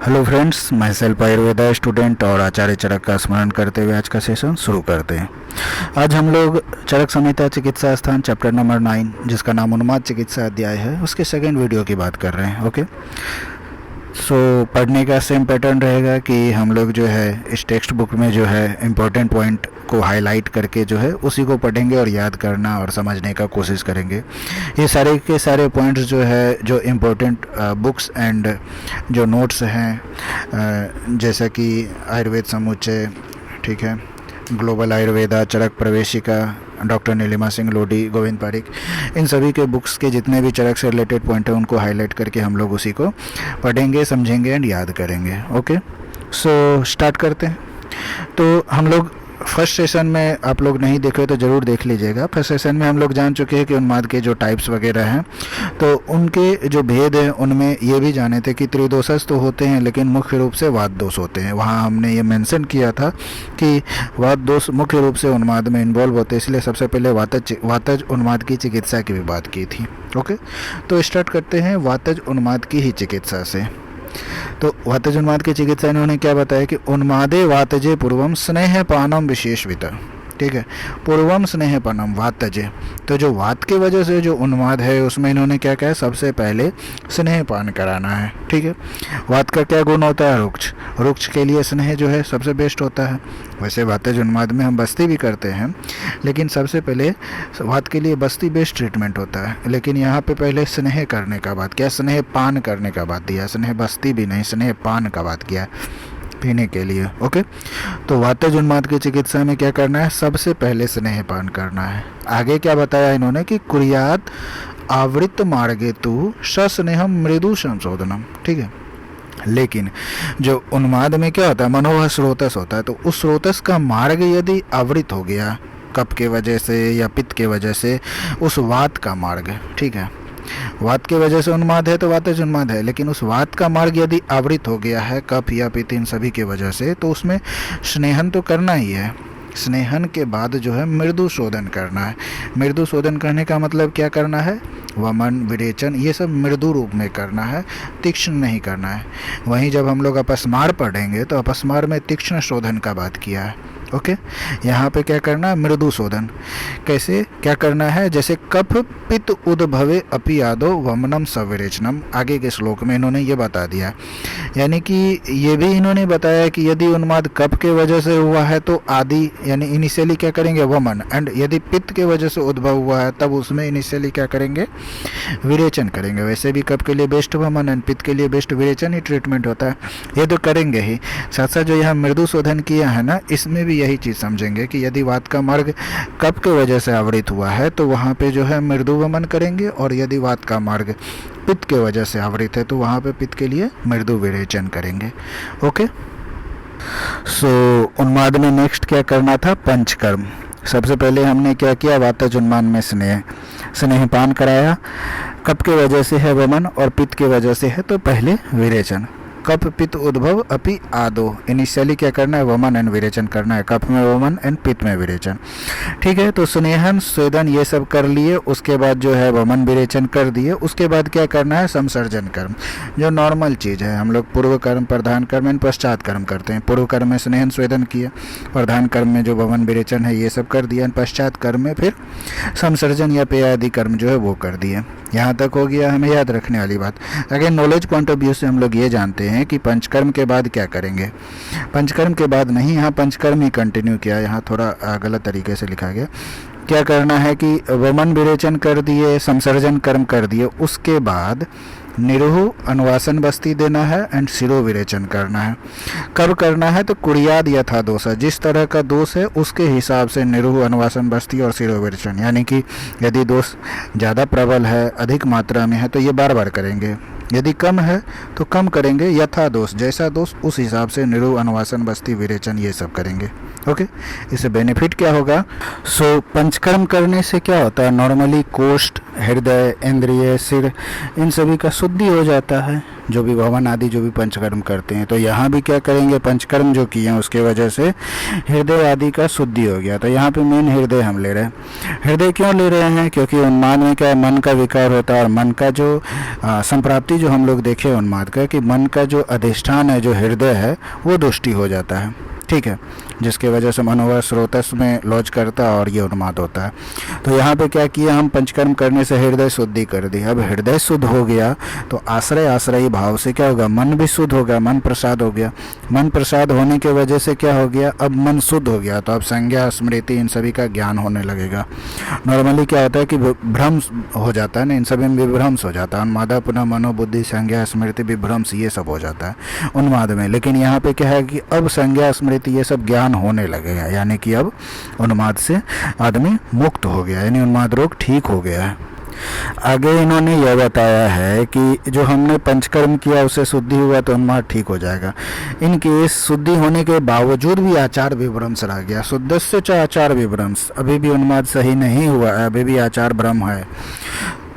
Hello friends, मैं self Ayurveda student और आचार्य चरक का स्मरण करते हुए आज का सेशन शुरू करते हैं। आज हम लोग चरक संहिता चिकित्सा स्थान चैप्टर नंबर 9 जिसका नाम उन्माद चिकित्सा अध्याय है उसके सेकंड वीडियो की बात कर रहे हैं। ओके, पढ़ने का सेम पैटर्न रहेगा कि हम लोग जो है इस टेक्स्ट बुक में जो है इम्पोर्टेंट पॉइंट को हाईलाइट करके जो है उसी को पढ़ेंगे और याद करना और समझने का कोशिश करेंगे। ये सारे के सारे पॉइंट्स जो है जो इम्पोर्टेंट बुक्स एंड जो नोट्स हैं जैसा कि आयुर्वेद समुच्चय, ठीक है, ग्लोबल आयुर्वेदा, चरक प्रवेशिका, डॉक्टर नीलिमा सिंह लोडी, गोविंद पारिक, इन सभी के बुक्स के जितने भी चरक से रिलेटेड पॉइंट हैं उनको हाईलाइट करके हम लोग उसी को पढ़ेंगे, समझेंगे एंड याद करेंगे। ओके, सो स्टार्ट करते हैं। तो हम लोग फर्स्ट सेशन में, आप लोग नहीं देखे तो ज़रूर देख लीजिएगा। फर्स्ट सेशन में हम लोग जान चुके हैं कि उन्माद के जो टाइप्स वगैरह हैं तो उनके जो भेद हैं उनमें ये भी जाने थे कि त्रिदोषस तो होते हैं लेकिन मुख्य रूप से वात दोष होते हैं। वहाँ हमने ये मेंशन किया था कि वात दोष मुख्य रूप से उन्माद में इन्वॉल्व होते हैं, इसलिए सबसे पहले वातज उन्माद की चिकित्सा की भी बात की थी। ओके, तो स्टार्ट करते हैं वातज उन्माद की ही चिकित्सा से। तो वातज उन्माद की चिकित्सा इन्होंने क्या बताया कि उन्मादे वातजे पूर्वम स्नेह पानम विशेषवित, ठीक है, पूर्वम स्नेह पानम वातजे। तो जो वात की वजह से जो उन्माद है उसमें इन्होंने क्या कहा, सबसे पहले स्नेह पान कराना है। ठीक है, वात का क्या गुण होता है, रुक्ष, रुक्ष के लिए स्नेह जो है सबसे बेस्ट होता है। वैसे वातज उन्माद में हम बस्ती भी करते हैं लेकिन सबसे पहले वात के लिए बस्ती बेस्ट ट्रीटमेंट होता है, लेकिन यहाँ पे पहले स्नेह करने का बात किया, स्नेह पान करने का बात दिया, स्नेह बस्ती भी नहीं, स्नेह पान का बात किया पीने के लिए। ओके, तो वातज उन्माद की चिकित्सा में क्या करना है, सबसे पहले स्नेह पान करना है। आगे क्या बताया इन्होंने कि कुर्यात आवृत मार्गे तु सस्नेहम मृदु संशोधनम, ठीक है। लेकिन जो उन्माद में क्या होता है, मनोवह स्रोतस होता है, तो उस स्रोतस का मार्ग यदि आवृत हो गया कफ के वजह से या पित्त के वजह से, उस वात का मार्ग, ठीक है, वात की वजह से उन्माद है तो वातज उन्माद है, लेकिन उस वात का मार्ग यदि आवृत हो गया है कफ या पित्त इन सभी की वजह से, तो उसमें स्नेहन तो करना ही है। स्नेहन के बाद जो है मृदु शोधन करना है। मृदु शोधन करने का मतलब क्या करना है, वमन, विरेचन, ये सब मृदु रूप में करना है, तीक्ष्ण नहीं करना है। वहीं जब हम लोग अपस्मार पढ़ेंगे तो अपस्मार में तीक्ष्ण शोधन का बात किया है। ओके, यहाँ पे क्या करना है, मृदु शोधन। कैसे क्या करना है, जैसे कफ पित्त उद्भवे अपि आदो वमनम सविरेचनम, आगे के श्लोक में इन्होंने ये बता दिया। यानी कि ये भी इन्होंने बताया कि यदि उन्माद कफ के वजह से हुआ है तो आदि यानी इनिशियली क्या करेंगे, वमन, एंड यदि पित्त के वजह से उद्भव हुआ है तब उसमें इनिशियली क्या करेंगे, विरेचन करेंगे। वैसे भी कफ के लिए बेस्ट वमन एंड पित्त के लिए बेस्ट विरेचन ही ट्रीटमेंट होता है, ये तो करेंगे ही। साथ साथ जो यहाँ मृदु शोधन किया है ना, इसमें भी यही चीज़ समझेंगे कि यदि वात का मार्ग कफ के वजह से आवृत हुआ है तो वहाँ पे जो है मृदु वमन करेंगे, और यदि वात का मार्ग पित्त के वजह से आवृत है तो वहाँ पे पित्त के लिए मृदु विरेचन करेंगे। ओके, उन्माद में नेक्स्ट क्या करना था, पंचकर्म। सबसे पहले हमने क्या किया, वातज उन्माद में स्नेहपान कराया। कफ के वजह से है वमन और पित्त के वजह से है तो पहले विरेचन। कफ पित्त उद्भव अपि आदो, इनिशियली क्या करना है, वमन एंड विरेचन करना है, कफ में वमन एंड पित्त में विरेचन। ठीक है, तो स्नेहन स्वेदन ये सब कर लिए, उसके बाद जो है वमन विरेचन कर दिए, उसके बाद क्या करना है, संसर्जन कर्म, जो नॉर्मल चीज़ है। हम लोग पूर्व कर्म, प्रधान कर्म एंड पश्चात कर्म करते हैं। पूर्व कर्म में स्नेहन स्वेदन किया, प्रधान कर्म में जो वमन विरेचन है ये सब कर दिया, पश्चात कर्म में फिर संसर्जन या पेयादि कर्म जो है वो कर दिए। यहाँ तक हो गया, हमें याद रखने वाली बात। अगर नॉलेज पॉइंट ऑफ व्यू से हम लोग ये जानते हैं कि पंचकर्म के बाद क्या करेंगे। पंचकर्म के बाद नहीं, यहाँ पंचकर्म ही कंटिन्यू किया, यहाँ थोड़ा गलत तरीके से लिखा गया। क्या करना है कि वमन विरेचन कर दिए, संसर्जन कर्म कर दिए, उसके बाद निरुह अनुवासन बस्ती देना है एंड शिरो विरेचन करना है। कब करना है, तो कुर्याद यथा दोष है, जिस तरह का दोष है उसके हिसाब से निरुह अनुवासन बस्ती और शिरो विरेचन। यानी कि यदि दोष ज़्यादा प्रबल है, अधिक मात्रा में है तो ये बार बार करेंगे, यदि कम है तो कम करेंगे, यथा दोष, जैसा दोष उस हिसाब से निरुह अनुवासन बस्ती विरेचन ये सब करेंगे। ओके, इससे बेनिफिट क्या होगा, पंचकर्म करने से क्या होता है, नॉर्मली कोष्ठ, हृदय, इंद्रिय, सिर, इन सभी का शुद्धि हो जाता है। जो भी हवन आदि जो भी पंचकर्म करते हैं। तो यहाँ भी क्या करेंगे, पंचकर्म जो किए हैं उसके वजह से हृदय आदि का शुद्धि हो गया। तो यहाँ पे मेन हृदय हम ले रहे हैं। हृदय क्यों ले रहे हैं, क्योंकि उन्माद में क्या है, मन का विकार होता है, और मन का जो संप्राप्ति जो हम लोग देखे उन्माद का, कि मन का जो अधिष्ठान है, जो हृदय है, वो दुष्टि हो जाता है, ठीक है, जिसके वजह से मनोवर स्रोतस में लॉज करता है और ये उन्माद होता है। तो यहाँ पे क्या किया, हम पंचकर्म करने से हृदय शुद्धि कर दी। अब हृदय शुद्ध हो गया तो आश्रय आश्रयी भाव से क्या होगा, मन भी शुद्ध हो गया, मन प्रसाद हो गया। मन प्रसाद होने के वजह से क्या हो गया, अब मन शुद्ध हो गया, तो अब संज्ञा स्मृति इन सभी का ज्ञान होने लगेगा। नॉर्मली क्या होता है कि भ्रम हो जाता है ना, इन सभी में विभ्रंश हो जाता है, उन्मादा पुनः मनोबुद्धि संज्ञा स्मृति विभ्रंश ये सब हो जाता है उन्माद में। लेकिन यहाँ पे क्या है कि अब संज्ञा स्मृति ये सब ज्ञान होने लगेगा, यानी कि अब उन्माद से आदमी मुक्त हो गया, यानी उन्माद रोग ठीक हो गया है। आगे इन्होंने यह बताया है कि जो हमने पंचकर्म किया उससे शुद्धि हुआ तो उन्माद ठीक हो जाएगा। इनके शुद्धि होने के बावजूद भी आचार विभ्रंश रह गया, शुद्धस्य च आचार विभ्रंश, अभी भी उन्माद सही नहीं हुआ है, अभी भी आचार भ्रम है।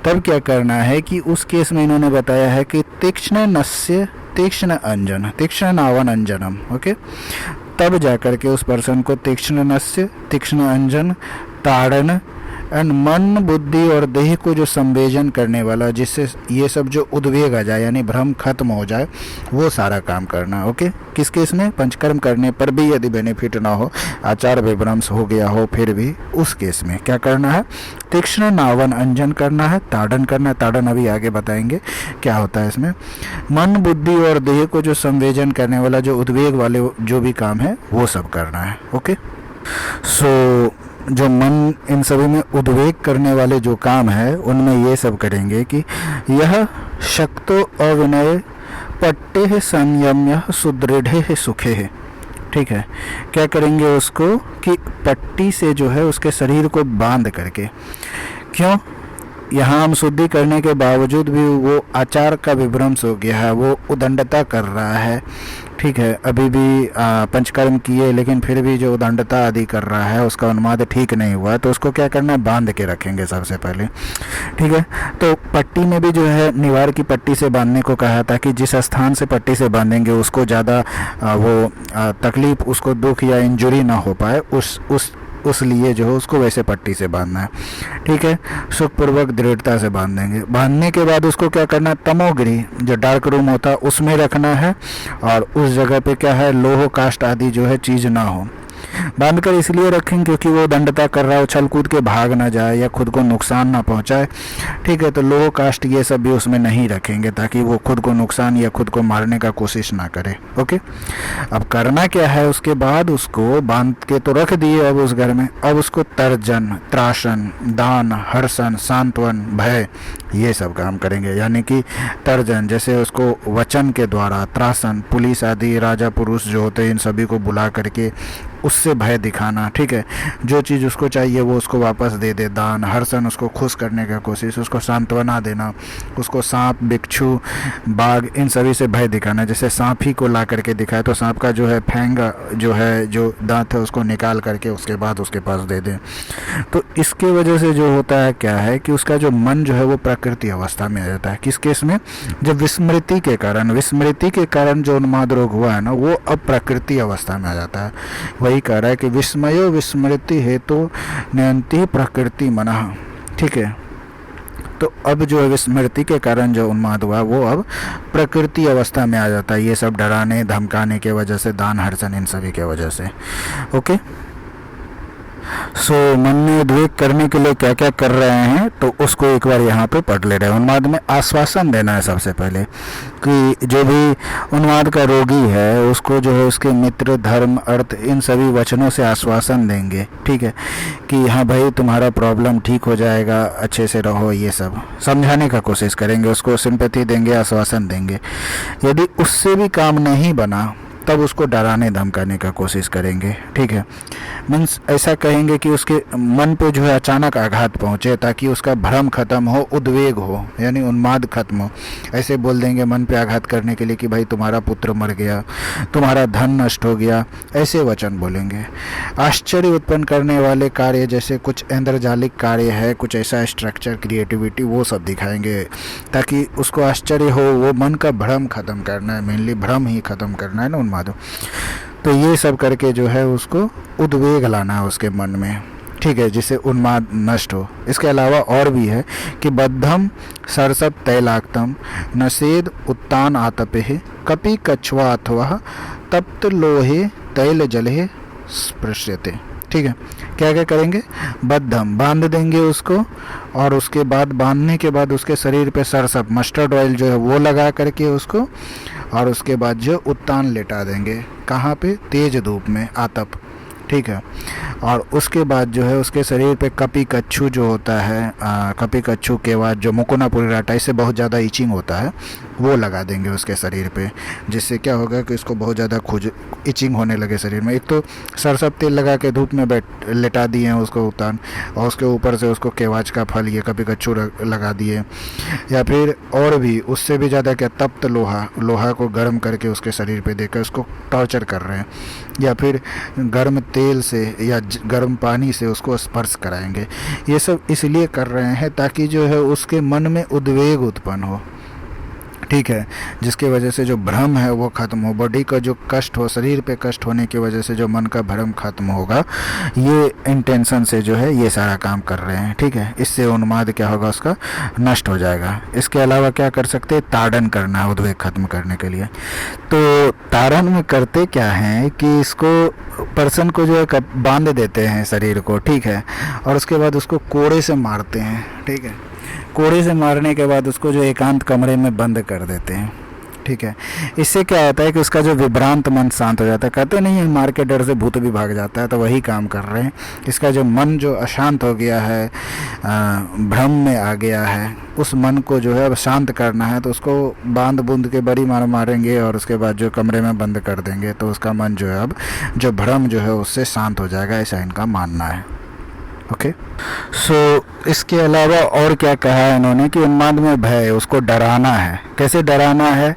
तब क्या करना है कि उस केस में इन्होंने बताया है कि तीक्ष्ण नस्य तीक्ष्ण अंजन, तीक्ष्ण नावन अंजनम, ओके, तब जाकर के उस पर्सन को तीक्ष्ण नस्य तीक्ष्ण अंजन ताड़न एंड मन बुद्धि और देह को जो संवेदन करने वाला, जिससे ये सब जो उद्वेग आ जाए यानी भ्रम खत्म हो जाए, वो सारा काम करना। ओके, किस केस में, पंचकर्म करने पर भी यदि बेनिफिट ना हो, आचार विभ्रंश हो गया हो, फिर भी उस केस में क्या करना है, तीक्ष्ण नावन अंजन करना है, ताड़न करना है। ताड़न अभी आगे बताएंगे क्या होता है इसमें। मन बुद्धि और देह को जो संवेदन करने वाला, जो उद्वेग वाले जो भी काम है वो सब करना है। ओके, सो जो मन इन सभी में उद्वेग करने वाले जो काम है उनमें ये सब करेंगे कि यह शक्तो अविनय पट्टे संयम्य सुदृढ़ सुखे है, ठीक है। क्या करेंगे उसको कि पट्टी से जो है उसके शरीर को बांध करके, क्यों, यहाँ हम शुद्धि करने के बावजूद भी वो आचार का विभ्रंश हो गया है, वो उदंडता कर रहा है, ठीक है, अभी भी पंचकर्म किए लेकिन फिर भी जो उदंडता आदि कर रहा है, उसका उन्माद ठीक नहीं हुआ, तो उसको क्या करना है, बांध के रखेंगे सबसे पहले, ठीक है। तो पट्टी में भी जो है निवार की पट्टी से बांधने को कहा था कि जिस स्थान से पट्टी से बांधेंगे उसको ज़्यादा वो तकलीफ, उसको दुख या इंजुरी ना हो पाए, उस लिए जो है उसको वैसे पट्टी से बांधना है, ठीक है, सुखपूर्वक दृढ़ता से बांध देंगे। बांधने के बाद उसको क्या करना है, तमोगृह जो डार्क रूम होता है उसमें रखना है, और उस जगह पे क्या है, लोह काष्ठ आदि जो है चीज़ ना हो। बांध कर इसलिए रखेंगे क्योंकि वो दंडता कर रहा है, उछल कूद के भाग ना जाए या खुद को नुकसान ना पहुंचाए, ठीक है। तो लोह काष्ठ ये सब भी उसमें नहीं रखेंगे ताकि वो खुद को नुकसान या खुद को मारने का कोशिश ना करे। ओके, अब करना क्या है, उसके बाद उसको बांध के तो रख दिए अब उस घर में, अब उसको तर्जन, त्रासन, दान, हर्षण, सांत्वन, भय, ये सब काम करेंगे। यानी कि तर्जन जैसे उसको वचन के द्वारा, त्रासन पुलिस आदि राजा पुरुष जो होते हैं इन सभी को बुला करके उससे भय दिखाना, ठीक है, जो चीज़ उसको चाहिए वो उसको वापस दे दे, दान, हर्षण उसको खुश करने का कोशिश, उसको सांत्वना देना, उसको सांप, बिच्छू, बाघ इन सभी से भय दिखाना। जैसे सांप ही को ला करके दिखाए तो सांप का जो है फैंग जो है, जो दांत है उसको निकाल करके उसके बाद उसके पास दे दें। तो इसके वजह से जो होता है क्या है कि उसका जो मन जो है वो प्रकृति अवस्था में आ जाता है। किस केस में, जब विस्मृति के कारण जो उन्माद रोग हुआ है ना, वो अब प्रकृति अवस्था में आ जाता है। वही कह रहा है कि विस्मयो विस्मृति हेतु नयंती प्रकृति मनः, ठीक है। तो अब जो है विस्मृति के कारण जो उन्माद हुआ वो अब प्रकृति अवस्था में आ जाता है, ये सब डराने धमकाने के वजह से, दान हर्षण इन सभी के वजह से। ओके, सो मन में उद्वेग करने के लिए क्या क्या कर रहे हैं तो उसको एक बार यहाँ पे पढ़ ले रहे हैं। उन्माद में आश्वासन देना है सबसे पहले कि जो भी उन्माद का रोगी है उसको जो है उसके मित्र, धर्म, अर्थ इन सभी वचनों से आश्वासन देंगे, ठीक है, कि हाँ भाई तुम्हारा प्रॉब्लम ठीक हो जाएगा, अच्छे से रहो, ये सब समझाने का कोशिश करेंगे, उसको सिंपैथी देंगे, आश्वासन देंगे। यदि उससे भी काम नहीं बना तब उसको डराने धमकाने का कोशिश करेंगे, ठीक है। मीन्स ऐसा कहेंगे कि उसके मन पे जो है अचानक आघात पहुँचे, ताकि उसका भ्रम खत्म हो, उद्वेग हो, यानी उन्माद खत्म हो। ऐसे बोल देंगे मन पे आघात करने के लिए कि भाई तुम्हारा पुत्र मर गया, तुम्हारा धन नष्ट हो गया, ऐसे वचन बोलेंगे। आश्चर्य उत्पन्न करने वाले कार्य, जैसे कुछ इंद्रजालिक कार्य है, कुछ ऐसा स्ट्रक्चर, क्रिएटिविटी, वो सब दिखाएंगे, ताकि उसको आश्चर्य हो। वो मन का भ्रम खत्म करना है, मेनली भ्रम ही खत्म करना है ना उन्माद। तो ये सब करके जो है उसको उद्वेग लाना है उसके मन में, ठीक है, जिससे उन्माद नष्ट हो। इसके अलावा और भी है कि बद्धम सरसत तैलाक्तम नसेद उत्तान आतपे कपि कछवा अथवा तप्त लोहे तैल जले स्पृश्यते, ठीक है। क्या क्या करेंगे, बद्धम बांध देंगे उसको, और उसके बाद बांधने के बाद उसके शरीर पे सरसप मस्टर्ड ऑयल जो है वो लगा करके उसको, और उसके बाद जो उत्तान लेटा देंगे, कहाँ पे, तेज धूप में, आतप, ठीक है। और उसके बाद जो है उसके शरीर पे कपि कच्छू जो होता है, कपि कच्छू के बाद जो मुकुनापुरी राटा, इससे बहुत ज़्यादा इचिंग होता है, वो लगा देंगे उसके शरीर पे, जिससे क्या होगा कि उसको बहुत ज़्यादा इचिंग होने लगे शरीर में। एक तो सरसों तेल लगा के धूप में लेटा दिए हैं उसको उतान, और उसके ऊपर से उसको केवाच का फल, ये कभी कच्छू लगा दिए, या फिर और भी उससे भी ज़्यादा क्या, तप्त लोहा को गर्म करके उसके शरीर पे देकर उसको टॉर्चर कर रहे हैं, या फिर गर्म तेल से या गर्म पानी से उसको स्पर्श कराएंगे। ये सब इसलिए कर रहे हैं ताकि जो है उसके मन में उद्वेग उत्पन्न हो, ठीक है, जिसकी वजह से जो भ्रम है वो खत्म हो, बॉडी का जो कष्ट हो, शरीर पे कष्ट होने की वजह से जो मन का भ्रम खत्म होगा। ये इंटेंशन से जो है ये सारा काम कर रहे हैं, ठीक है। इससे उन्माद क्या होगा, उसका नष्ट हो जाएगा। इसके अलावा क्या कर सकते हैं, ताड़न करना है उद्वेग खत्म करने के लिए। तो ताड़न में करते क्या है कि इसको पर्सन को जो है बांध देते हैं शरीर को, ठीक है, और उसके बाद उसको कोड़े से मारते हैं, ठीक है। कोड़े से मारने के बाद उसको जो एकांत कमरे में बंद कर देते हैं, ठीक है। इससे क्या होता है कि उसका जो विभ्रांत मन शांत हो जाता है। कहते नहीं है मार के डर से भूत भी भाग जाता है, तो वही काम कर रहे हैं। इसका जो मन जो अशांत हो गया है, भ्रम में आ गया है, उस मन को जो है अब शांत करना है, तो उसको बांध बूंद के बड़ी मार मारेंगे और उसके बाद जो कमरे में बंद कर देंगे, तो उसका मन जो है अब जो भ्रम जो है उससे शांत हो जाएगा, ऐसा इनका मानना है। ओके, सो इसके अलावा और क्या कहा है इन्होंने कि उन्माद में भय, उसको डराना है। कैसे डराना है,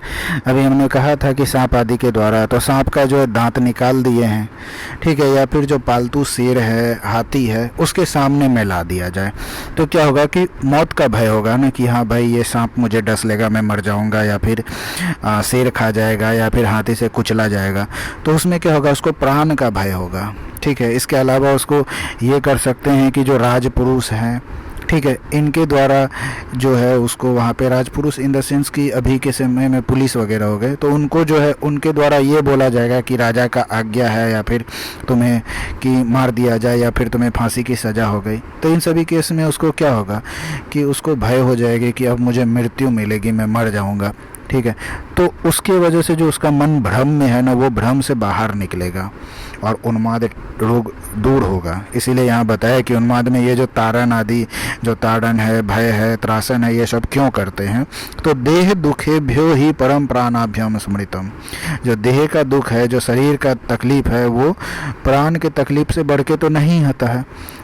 अभी हमने कहा था कि सांप आदि के द्वारा, तो सांप का जो है दांत निकाल दिए हैं, ठीक है, या फिर जो पालतू शेर है, हाथी है, उसके सामने में ला दिया जाए, तो क्या होगा कि मौत का भय होगा ना, कि हाँ भाई ये सांप मुझे डस लेगा, मैं मर जाऊंगा, या फिर शेर खा जाएगा, या फिर हाथी से कुचला जाएगा, तो उसमें क्या होगा, उसको प्राण का भय होगा, ठीक है। इसके अलावा उसको ये कर सकते हैं कि जो राजपुरुष हैं, ठीक है, इनके द्वारा जो है उसको वहाँ पे, राजपुरुष इन द सेंस कि अभी के समय में पुलिस वगैरह हो गए, तो उनको जो है उनके द्वारा ये बोला जाएगा कि राजा का आज्ञा है, या फिर तुम्हें कि मार दिया जाए, या फिर तुम्हें फांसी की सज़ा हो गई। तो इन सभी केस में उसको क्या होगा कि उसको भय हो जाएगी कि अब मुझे मृत्यु मिलेगी, मैं मर जाऊँगा, ठीक है। तो उसके वजह से जो उसका मन भ्रम में है ना, वो भ्रम से बाहर निकलेगा और उन्माद रोग दूर होगा। इसीलिए यहाँ बताया कि उन्माद में ये जो ताड़न आदि, जो ताड़न है, भय है, त्रासन है, ये सब क्यों करते हैं, तो देह दुखेभ्यो ही परम प्राणाभ्यम स्मृतम। जो देह का दुख है, जो शरीर का तकलीफ है, वो प्राण के तकलीफ से बढ़ के तो नहीं होता है।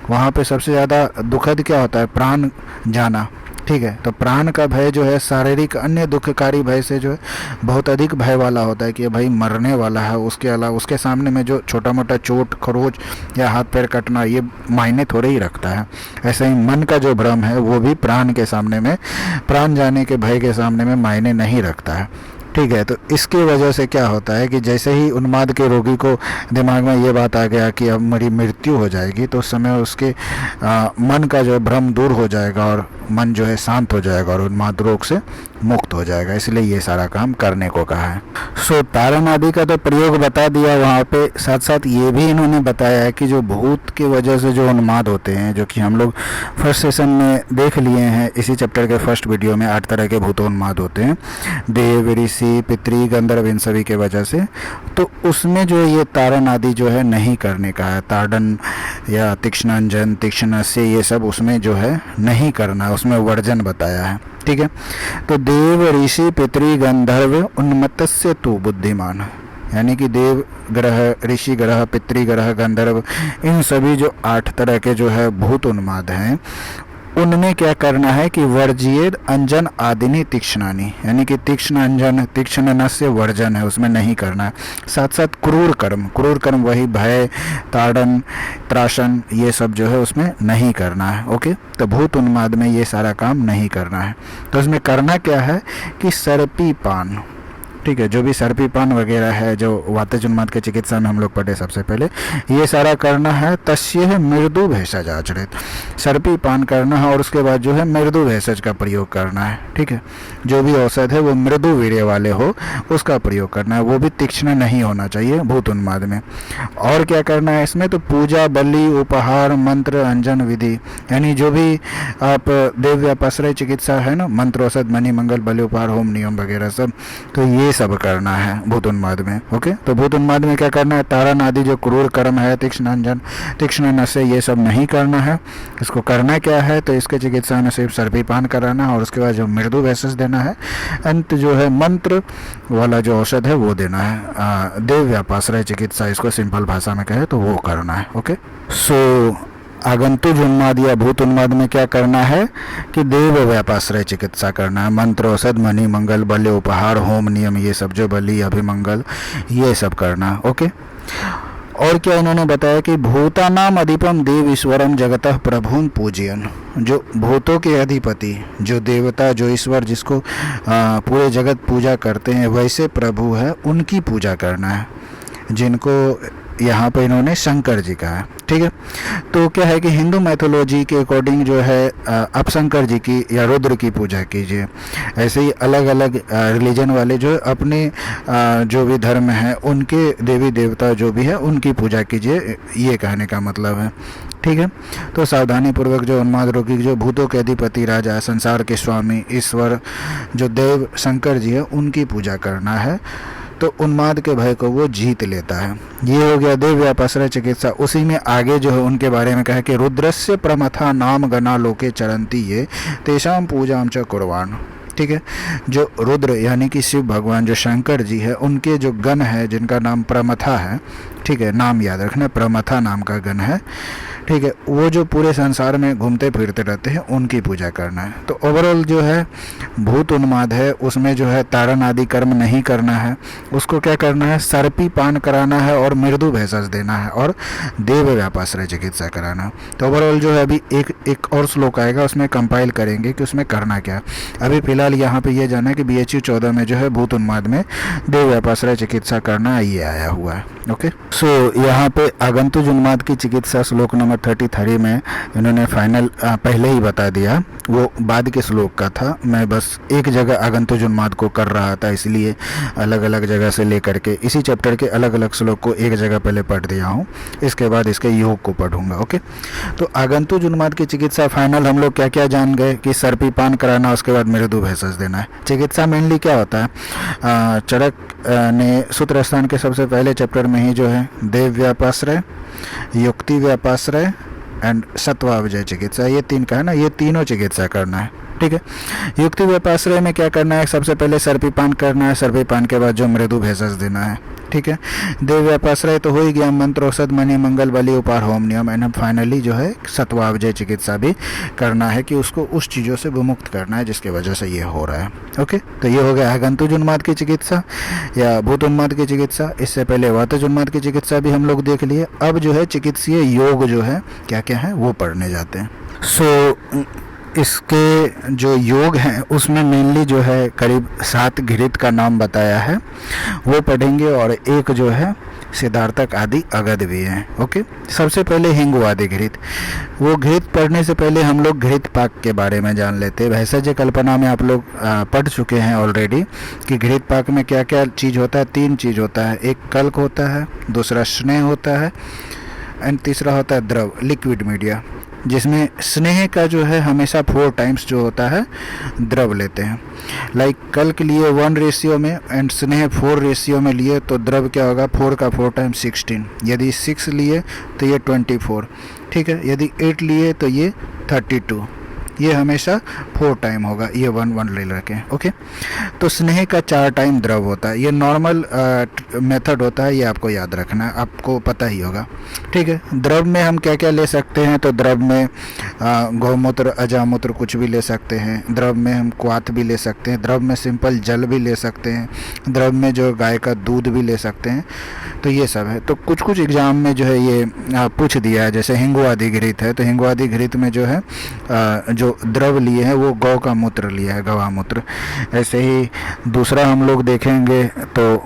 वहाँ पे सबसे ज़्यादा दुखद क्या होता है, प्राण जाना, ठीक है। तो प्राण का भय जो है शारीरिक अन्य दुखकारी भय से जो है बहुत अधिक भय वाला होता है कि भाई मरने वाला है। उसके अलावा उसके सामने में जो छोटा मोटा चोट, खरोच या हाथ पैर कटना, ये मायने थोड़े ही रखता है। ऐसे ही मन का जो भ्रम है वो भी प्राण के सामने में, प्राण जाने के भय के सामने में मायने नहीं रखता है, ठीक है। तो इसकी वजह से क्या होता है कि जैसे ही उन्माद के रोगी को दिमाग में ये बात आ गया कि अब मेरी मृत्यु हो जाएगी, तो उस समय उसके मन का जो भ्रम दूर हो जाएगा और मन जो है शांत हो जाएगा और उन्माद रोग से मुक्त हो जाएगा। इसलिए ये सारा काम करने को कहा है। सो ताड़न आदि का तो प्रयोग बता दिया वहाँ पे, साथ साथ ये भी इन्होंने बताया है कि जो भूत की वजह से जो उन्माद होते हैं, जो कि हम लोग फर्स्ट सेशन में देख लिए हैं, इसी चैप्टर के फर्स्ट वीडियो में 8 तरह के भूतोन्माद होते हैं, देव, ऋषि, पितृ, गंधर्व, इन सभी के वजह से। तो उसमें जो ये ताड़न आदि जो है नहीं करने का है, ताड़न या तीक्ष्णंजन, तीक्ष्ण से, ये सब उसमें जो है नहीं करना, उसमें वर्जन बताया है, ठीक है। तो देव, ऋषि, पितृ, गंधर्व, उन्मत्तस्य तु बुद्धिमान, यानी कि देव ग्रह, ऋषि ग्रह, पितृग्रह, गंधर्व, इन सभी जो 8 तरह के जो है भूत उन्माद हैं, उनमें क्या करना है कि वर्जिएद अंजन आदिनी तीक्ष्णानी, यानी कि तीक्ष्ण अंजन, तीक्ष्ण नस्य वर्जन है, उसमें नहीं करना है। साथ साथ क्रूर कर्म वही भय, ताड़न, त्रासन, ये सब जो है उसमें नहीं करना है। ओके, तो भूत उन्माद में ये सारा काम नहीं करना है। तो उसमें करना क्या है कि सर्पी पान, ठीक है, जो भी सर्पी पान वगैरह है, जो वातेज उन्माद के चिकित्सा में हम लोग पढ़े सबसे पहले, ये सारा करना है। तस्य मृदु भेषज आचरित, सर्पी पान करना है और उसके बाद जो है मृदु भेषज का प्रयोग करना है। ठीक है, जो भी औषध है वो मृदु वीर्य वाले हो, उसका प्रयोग करना है, वो भी तीक्ष्ण नहीं होना चाहिए भूत उन्माद में। और क्या करना है इसमें, तो पूजा, बलि, उपहार, मंत्र, अंजन विधि, यानी जो भी आप देव व्यापाश्रय चिकित्सा है ना, मंत्र, औषध, मणि, मंगल, बलि, उपहार, होम, नियम वगैरह सब, तो ये सब करना है भूत उन्माद में। ओके, तो भूत उन्माद में क्या करना है, तारण आदि जो क्रूर कर्म है, तीक्ष्ण अंजन, तीक्ष्ण नशे, ये सब नहीं करना है। इसको करना क्या है, तो इसके चिकित्सा में सिर्फ सर्पी पान कराना है और उसके बाद जो मृदु भेषज देना है, अंत जो है मंत्र वाला जो औषध है वो देना है। देव व्यापाश्रय चिकित्सा इसको सिंपल भाषा में कहे तो वो करना है। ओके, सो आगंतुज उन्माद या भूत उन्माद में क्या करना है कि देव व्यापाश्रय चिकित्सा करना है, मंत्र, औषध, मणि, मंगल, बलि, उपहार, होम, नियम, ये सब जो बलि, अभिमंगल, ये सब करना। ओके, और क्या इन्होंने बताया कि भूतानाम अधिपम देव ईश्वरम जगतः प्रभुन पूजयन, जो भूतों के अधिपति, जो देवता, जो ईश्वर, जिसको पूरे जगत पूजा करते हैं, वैसे प्रभु है, उनकी पूजा करना है, जिनको यहाँ पे इन्होंने शंकर जी कहा है। ठीक है, तो क्या है कि हिंदू मैथोलॉजी के अकॉर्डिंग जो है आप शंकर जी की या रुद्र की पूजा कीजिए। ऐसे ही अलग अलग रिलीजन वाले जो अपने जो भी धर्म है उनके देवी देवता जो भी है उनकी पूजा कीजिए, ये कहने का मतलब है। ठीक है, तो सावधानी पूर्वक जो उन्माद रोगी, जो भूतों के अधिपति, राजा, संसार के स्वामी, ईश्वर, जो देव शंकर जी है, उनकी पूजा करना है, तो उन्माद के भय को वो जीत लेता है। ये हो गया देव व्यापाश्रय चिकित्सा। उसी में आगे जो है उनके बारे में कहा कि रुद्रस्य प्रमथा नाम गणा लोके चरंती ये तेषाम पूजाम च कुर्वाण। ठीक है, जो रुद्र यानी कि शिव भगवान, जो शंकर जी है, उनके जो गण है जिनका नाम प्रमथा है, ठीक है, नाम याद रखना, प्रमथा नाम का गण है। ठीक है, वो जो पूरे संसार में घूमते फिरते रहते हैं, उनकी पूजा करना है। तो ओवरऑल जो है भूत उन्माद है, उसमें जो है ताड़न आदि कर्म नहीं करना है, उसको क्या करना है, सर्पी पान कराना है और मृदु भेषज देना है और देव व्यापाश्रय चिकित्सा कराना है। तो ओवरऑल जो है अभी एक और श्लोक आएगा, उसमें कंपाइल करेंगे कि उसमें करना क्या। अभी फिलहाल यहाँ पे ये जाना है कि BHU 14 में जो है भूत उन्माद में देव व्यापाश्रय चिकित्सा करना, ये आया हुआ है। ओके, सो यहाँ पे आगंतुज उन्माद की चिकित्सा श्लोक नंबर 33 में इन्होंने फाइनल पहले ही बता दिया, वो बाद के श्लोक का था। मैं बस एक जगह आगंतुज उन्माद को कर रहा था, इसलिए अलग अलग जगह से लेकर के इसी चैप्टर के अलग अलग श्लोक को एक जगह पहले पढ़ दिया हूँ, इसके बाद इसके योग को पढ़ूंगा। ओके, तो आगंतुज उन्माद की चिकित्सा फाइनल हम लोग क्या क्या जान गए कि सर्पी पान कराना, उसके बाद मृदु भेषज देना है। चिकित्सा मेनली क्या होता है, चरक ने सूत्र स्थान के सबसे पहले चैप्टर में ही जो है देव व्यापाश्रय, युक्ति व्यापाश्रय एंड सत्वावजय चिकित्सा, ये 3 का है ना, ये तीनों चिकित्सा करना है। ठीक है, युक्ति व्यापाश्रय में क्या करना है, सबसे पहले सर्पी पान करना है, सर्पी पान के बाद जो मृदु भेषज देना है। ठीक है, देव व्यापाश्रय तो हो ही गया, मंत्र, औषध, मणि, मंगल, बलि, उपहार, होम, नियम, एंड फाइनली जो है सत्वावजय चिकित्सा भी करना है कि उसको उस चीज़ों से विमुक्त करना है जिसकी वजह से ये हो रहा है। ओके, तो ये हो गया आगंतुज उन्माद की चिकित्सा या भूत उन्माद की चिकित्सा। इससे पहले वातेज उन्माद की चिकित्सा भी हम लोग देख लिए। अब जो है चिकित्सीय योग जो है क्या क्या है वो पढ़ने जाते हैं। सो इसके जो योग हैं उसमें मेनली जो है करीब 7 घृत का नाम बताया है, वो पढ़ेंगे, और एक जो है सिद्धार्थक आदि अगध भी हैं। ओके, सबसे पहले हिंगवादी घृत। वो घृत पढ़ने से पहले हम लोग घृत पाक के बारे में जान लेते हैं। भैषज कल्पना में आप लोग पढ़ चुके हैं ऑलरेडी कि घृत पाक में क्या क्या चीज़ होता है। 3 चीज़ होता है, एक कल्क होता है, दूसरा स्नेह होता है, एंड तीसरा होता है द्रव, लिक्विड मीडिया, जिसमें स्नेह का जो है हमेशा 4 टाइम्स जो होता है द्रव लेते हैं। लाइक कल के लिए 1 रेशियो में एंड स्नेह 4 रेशियो में लिए तो द्रव क्या होगा, 4 का 4 टाइम्स 16। यदि 6 लिए तो ये 24। ठीक है, यदि 8 लिए तो ये 32। ये हमेशा 4 टाइम होगा, ये 1 ले रखें। ओके, तो स्नेह का 4 टाइम द्रव होता है। ये नॉर्मल मेथड होता है, ये आपको याद रखना है, आपको पता ही होगा। ठीक है, द्रव में हम क्या क्या ले सकते हैं, तो द्रव में गौमूत्र, अजामूत्र कुछ भी ले सकते हैं। द्रव में हम क्वाथ भी ले सकते हैं। द्रव में सिंपल जल भी ले सकते हैं। द्रव में जो गाय का दूध भी ले सकते हैं। तो ये सब है। तो कुछ कुछ एग्जाम में जो है ये पूछ दिया है, जैसे हिंगु आदि घृत है, तो हिंगु आदि घृत में जो है जो द्रव लिए हैं वो गौ का मूत्र लिया है, गवामूत्र। ऐसे ही दूसरा हम लोग देखेंगे तो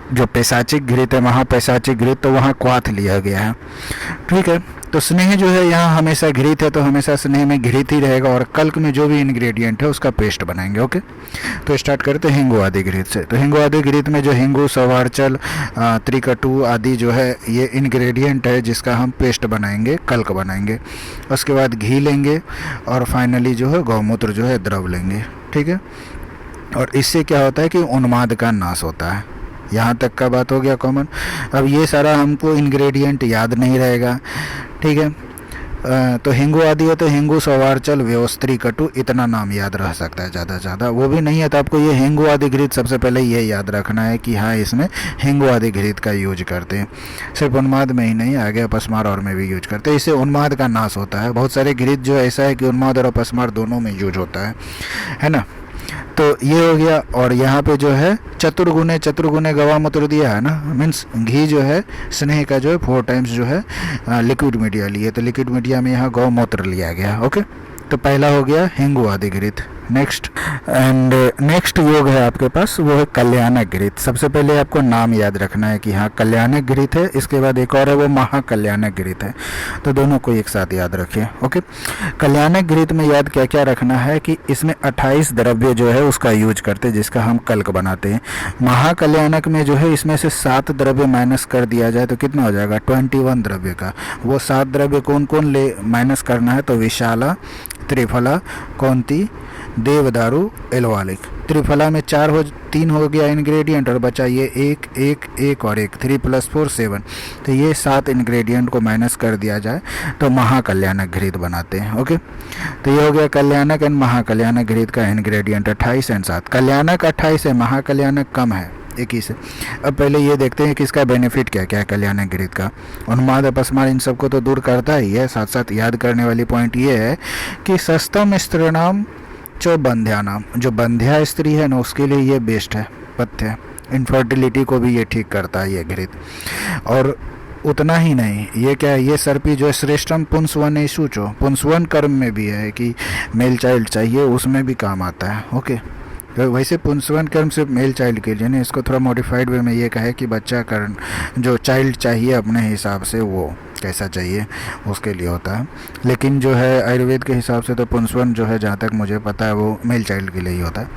जो पैशाचिक घृत है, महापैशाचिक घृत, तो वहाँ क्वाथ लिया गया है। ठीक है, तो स्नेह जो है यहाँ हमेशा घृत है, तो हमेशा स्नेह में घृत ही रहेगा, और कल्क में जो भी इंग्रेडिएंट है उसका पेस्ट बनाएंगे। ओके, तो स्टार्ट करते हैं हिंगु आदि घृत से। तो हिंगु आदि घृत में जो हिंगु, सवारचल, त्रिकटु आदि जो है ये इंग्रेडिएंट है जिसका हम पेस्ट बनाएंगे, कल्क बनाएंगे। उसके बाद घी लेंगे और फाइनली जो है गौमूत्र जो है द्रव लेंगे। ठीक है, और इससे क्या होता है कि उन्माद का नाश होता है। यहाँ तक का बात हो गया कॉमन। अब ये सारा हमको इंग्रेडिएंट याद नहीं रहेगा। ठीक है, तो हिंगु आदि है तो हिंगु, सवारचल, व्यवस्थी, कटु, इतना नाम याद रह सकता है ज़्यादा से ज़्यादा। वो भी नहीं है तो आपको ये हिंगु आदि घृत सबसे पहले ये याद रखना है कि हाँ इसमें हिंगु आदि घृत का यूज करते हैं। सिर्फ उन्माद में ही नहीं, आगे अपस्मार और में भी यूज करते हैं। इससे उन्माद का नाश होता है। बहुत सारे घृत जो ऐसा है कि उन्माद और अपस्मार दोनों में यूज होता है ना। तो ये हो गया। और यहाँ पे जो है चतुर्गुणे गवामूत्र दिया है ना, मीन्स घी जो है स्नेह का जो है 4 टाइम्स जो है लिक्विड मीडिया लिए, तो लिक्विड मीडिया में यहाँ गौमूत्र लिया गया। ओके, तो पहला हो गया हिंगु आदि घृत। नेक्स्ट योग है आपके पास, वो है कल्याणक घृत। सबसे पहले आपको नाम याद रखना है कि हाँ कल्याणक घृत है। इसके बाद एक और है वो महाकल्याणक घृत है, तो दोनों को एक साथ याद रखिए। ओके, कल्याणक घृत में याद क्या क्या रखना है कि इसमें 28 द्रव्य जो है उसका यूज करते हैं, जिसका हम कल्क बनाते हैं। महाकल्याणक में जो है इसमें से 7 द्रव्य माइनस कर दिया जाए तो कितना हो जाएगा, 21 द्रव्य का। वो 7 द्रव्य कौन कौन ले माइनस करना है, तो विशाला, त्रिफला, कौंती, देवदारू, एलवालिक। त्रिफला में 3 हो गया इंग्रेडिएंट, और बचा ये 1 और 1, 3 + 4 7। तो ये 7 इंग्रेडिएंट को माइनस कर दिया जाए तो महाकल्याणक घृत बनाते हैं। ओके, तो ये हो गया कल्याणक एंड महाकल्याणक घृत का इंग्रेडिएंट 28 एंड 7। कल्याणक 28 है, महाकल्याणक कम है, 21 है। अब पहले ये देखते हैं कि इसका बेनिफिट क्या क्या है कल्याणक घृत का। उन्माद, अपस्मार इन सबको तो दूर करता ही है। साथ साथ याद करने वाली पॉइंट ये है कि सस्तम स्त्रीणाम जो बंध्यानाम, जो बंध्या स्त्री है ना उसके लिए ये बेस्ट है पथ्य। इनफर्टिलिटी को भी ये ठीक करता है ये घृत। और उतना ही नहीं, ये क्या है, ये सर्पी जो है श्रेष्ठम पुंसवन सूचो, पुंसवन कर्म में भी है कि मेल चाइल्ड चाहिए, उसमें भी काम आता है। ओके, तो वैसे पुंसवन कर्म सिर्फ मेल चाइल्ड के लिए नहीं, इसको थोड़ा मॉडिफाइड वे में ये कहे कि बच्चा कर्म जो चाइल्ड चाहिए अपने हिसाब से वो कैसा चाहिए उसके लिए होता है। लेकिन जो है आयुर्वेद के हिसाब से तो पुंसवन जो है जहाँ तक मुझे पता है वो मेल चाइल्ड के लिए ही होता है।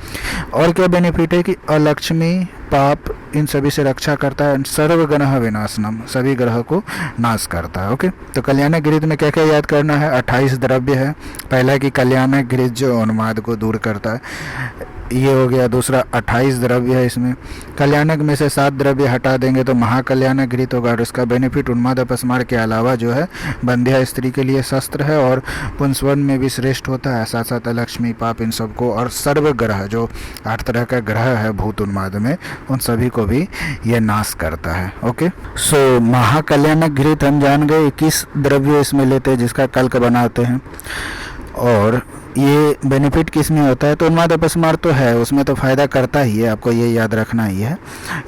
और क्या बेनिफिट है कि अलक्ष्मी, पाप, इन सभी से रक्षा करता है। सर्व ग्रह विनाशनम, सभी ग्रह को नाश करता है। ओके, तो कल्याणक घृत में क्या क्या याद करना है, 28 द्रव्य है। पहला कि कल्याणक घृत जो उन्माद को दूर करता है, ये हो गया। दूसरा 28 द्रव्य है इसमें। कल्याणक में से 7 द्रव्य हटा देंगे तो महाकल्याणक घृत होगा, और इसका बेनिफिट उन्माद अपस्मार के अलावा जो है बंध्या स्त्री के लिए शस्त्र है, और पुंसवन में भी श्रेष्ठ होता है। साथ साथ लक्ष्मी, पाप, इन सबको, और सर्व ग्रह जो 8 तरह का ग्रह है भूत उन्माद में, उन सभी को भी ये नाश करता है। ओके, सो महाकल्याणक घृत हम जान गए 21 द्रव्य इसमें लेते हैं जिसका कल्क बनाते हैं। और ये बेनिफिट किस में होता है, तो उन्माद अपस्मार तो है, उसमें तो फायदा करता ही है, आपको ये याद रखना ही है।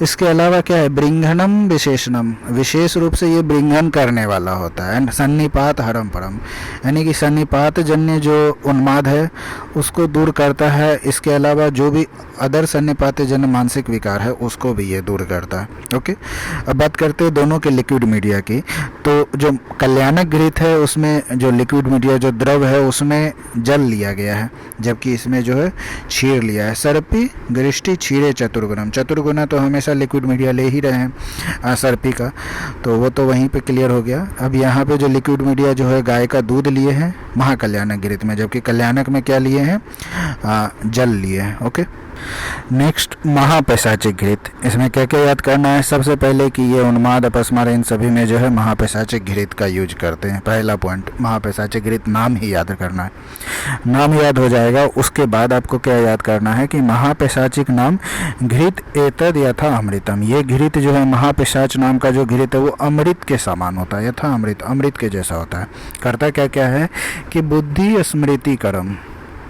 इसके अलावा क्या है, ब्रिंघनम विशेषणम, विशेष रूप से ये ब्रिंघन करने वाला होता है। एंड सन्निपात हरम परम, यानी कि सन्निपात जन्य जो उन्माद है उसको दूर करता है। इसके अलावा जो भी अदर सन्निपात जन्य मानसिक विकार है उसको भी ये दूर करता है। ओके, अब बात करते हैं दोनों के लिक्विड मीडिया की। तो जो कल्याणक घृत है उसमें जो लिक्विड मीडिया जो द्रव है उसमें जल लिया गया है, जबकि इसमें जो है क्षीर लिया है। सर्पी, गरिष्ठी, क्षीरे, चतुर्गुणम। चतुर्गुणा तो हमेशा लिक्विड मीडिया ले ही रहे हैं सर्पी का, तो वो तो वहीं पे क्लियर हो गया। अब यहाँ पे जो लिक्विड मीडिया जो है गाय का दूध लिए हैं महाकल्याणक घृत में, जबकि कल्याणक में क्या लिए हैं, जल लिए हैं। ओके, नेक्स्ट महापैशाचिक घृत। इसमें क्या क्या याद करना है? सबसे पहले कि ये उन्माद, अपस्मार, इन सभी में जो है महापैशाचिक घृत का यूज करते हैं। पहला पॉइंट, महापैशाचिक घृत नाम ही याद करना है, नाम याद हो जाएगा। उसके बाद आपको क्या याद करना है कि महापैशाचिक नाम घृत एतद यथा अमृतम। ये घृत जो है, महापैशाच नाम का जो घृत है वो अमृत के समान होता है, यथा अमृत, अमृत के जैसा होता है। करता क्या क्या है कि बुद्धि स्मृति करम,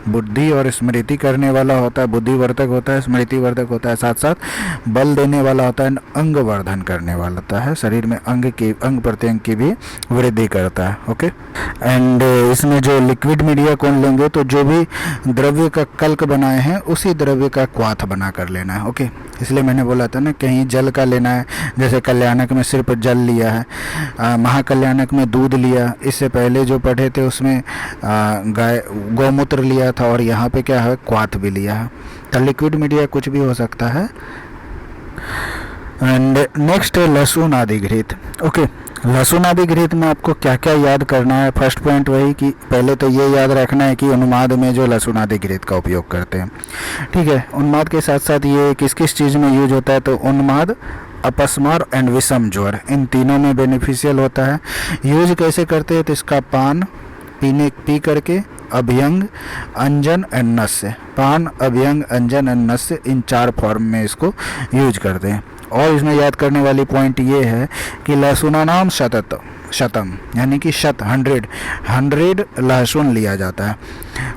बुद्धि और स्मृति करने वाला होता है, बुद्धिवर्धक होता है, स्मृतिवर्धक होता है, साथ साथ बल देने वाला होता है, अंग वर्धन करने वाला होता है, शरीर में अंग प्रत्यंग की भी वृद्धि करता है। ओके, एंड इसमें जो लिक्विड मीडिया कौन लेंगे? तो जो भी द्रव्य का कल्क बनाए हैं उसी द्रव्य का क्वाथ बना कर लेना है। ओके, इसलिए मैंने बोला था ना, कहीं जल का लेना है, जैसे कल्याणक में सिर्फ जल लिया है, महाकल्याणक में दूध लिया, इससे पहले जो पढ़े थे उसमें गाय गौमूत्र लिया था, और यहाँ पे क्या है, क्वाथ भी लिया है। तो लिक्विड मीडिया कुछ भी हो सकता है। एंड नेक्स्ट है लहसुन आदि घृत। ओके, लहसुन आदि घृत में आपको क्या क्या याद करना है? फर्स्ट पॉइंट वही कि पहले तो ये याद रखना है कि उन्माद में जो लहसुन आदि घृत का उपयोग करते हैं। ठीक है, उन्माद के साथ साथ ये किस किस चीज़ में यूज होता है? तो उन्माद, अपस्मार एंड विषम ज्वर, इन तीनों में बेनिफिशियल होता है। यूज कैसे करते हैं? तो इसका पान पी करके, अभ्यंग, अंजन एंड नस्य, पान, अभ्यंग, अंजन एंड नस्य, इन 4 फॉर्म में इसको यूज करते हैं। और इसमें याद करने वाली पॉइंट ये है कि लहसुनानाम शतम, यानी कि 100 लहसुन लिया जाता है।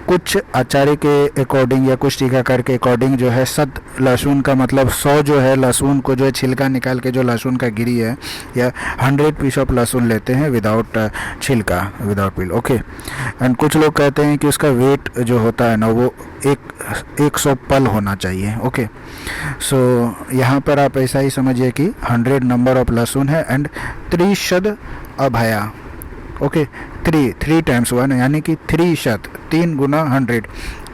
कुछ आचार्य के अकॉर्डिंग या कुछ टीकाकार के अकॉर्डिंग जो है 100 लहसुन का मतलब 100 जो है लहसुन को जो है छिलका निकाल के जो लहसुन का गिरी है, या 100 पीस ऑफ लहसुन लेते हैं विदाउट छिलका, विदाउट पील। ओके, एंड कुछ लोग कहते हैं कि उसका वेट जो होता है ना वो 100 पल होना चाहिए। ओके, सो यहाँ पर आप ऐसा ही समझिए कि 100 नंबर ऑफ लहसुन है एंड 3 अभया। ओके, 3 टाइम्स 1 यानी कि 3 गुना 100,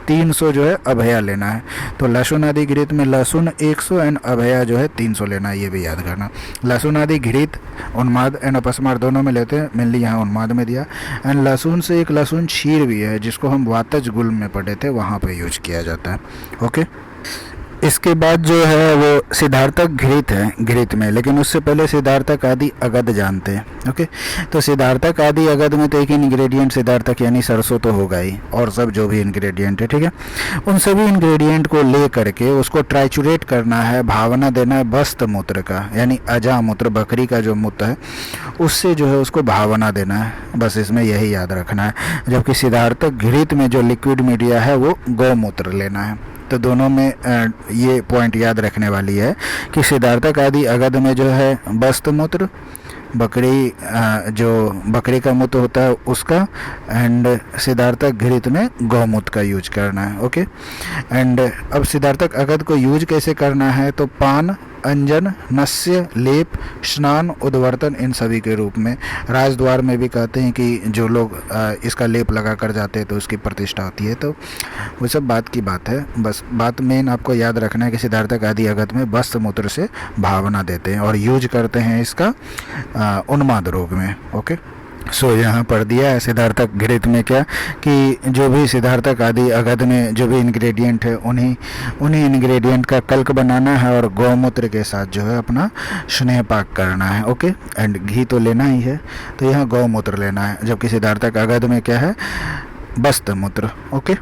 300 जो है अभया लेना है। तो लहसुन आदि घृत में लहसुन 100 एंड अभया जो है 300 लेना है, ये भी याद करना। लहसुन आदि घृत उन्माद एंड अपस्मार दोनों में लेते हैं, मेनली यहाँ उन्माद में दिया। एंड लहसुन से एक लहसुन क्षीर भी है जिसको हम वातज गुल में पढ़े थे, वहाँ पे यूज किया जाता है। ओके, इसके बाद जो है वो सिद्धार्थक घृत है घृत में, लेकिन उससे पहले सिद्धार्थक आदि अगध जानते हैं। ओके, तो सिद्धार्थक आदि अगध में तो एक इंग्रेडिएंट सिद्धार्थक यानी सरसों तो होगा ही, और सब जो भी इंग्रेडिएंट है, ठीक है, उन सभी इंग्रेडिएंट को ले करके उसको ट्राइचुरेट करना है, भावना देना है बस्त मूत्र का, यानी अजा मूत्र, बकरी का जो मूत्र है उससे जो है उसको भावना देना है। बस इसमें यही याद रखना है। जबकि सिद्धार्थक घृत में जो लिक्विड मीडिया है वो गौमूत्र लेना है। तो दोनों में ये पॉइंट याद रखने वाली है कि सिद्धार्थक आदि अगध में जो है बस्त मूत्र, बकरी जो बकरी का मूत्र होता है उसका, एंड सिद्धार्थक घृत में गौमूत्र का यूज करना है। ओके, एंड अब सिद्धार्थक अगध को यूज कैसे करना है? तो पान, अंजन, नस्य, लेप, स्नान, उद्वर्तन, इन सभी के रूप में। राजद्वार में भी कहते हैं कि जो लोग इसका लेप लगा कर जाते हैं तो उसकी प्रतिष्ठा होती है। तो वो सब बात की बात है, बस बात मेन आपको याद रखना है कि सिद्धार्थक आदि अगध में बस्त मूत्र से भावना देते हैं और यूज करते हैं इसका उन्माद रोग में। ओके, सो यहाँ पढ़ दिया है सिद्धार्थक घृत में क्या कि जो भी सिद्धार्थक आदि अगध में जो भी इंग्रेडिएंट है उन्हीं इंग्रेडिएंट का कल्क बनाना है और गौमूत्र के साथ जो है अपना स्नेह पाक करना है। ओके, एंड घी तो लेना ही है, तो यहाँ गौमूत्र लेना है। जबकि सिद्धार्थक अगध में क्या है? बस्त मूत्र। ओके,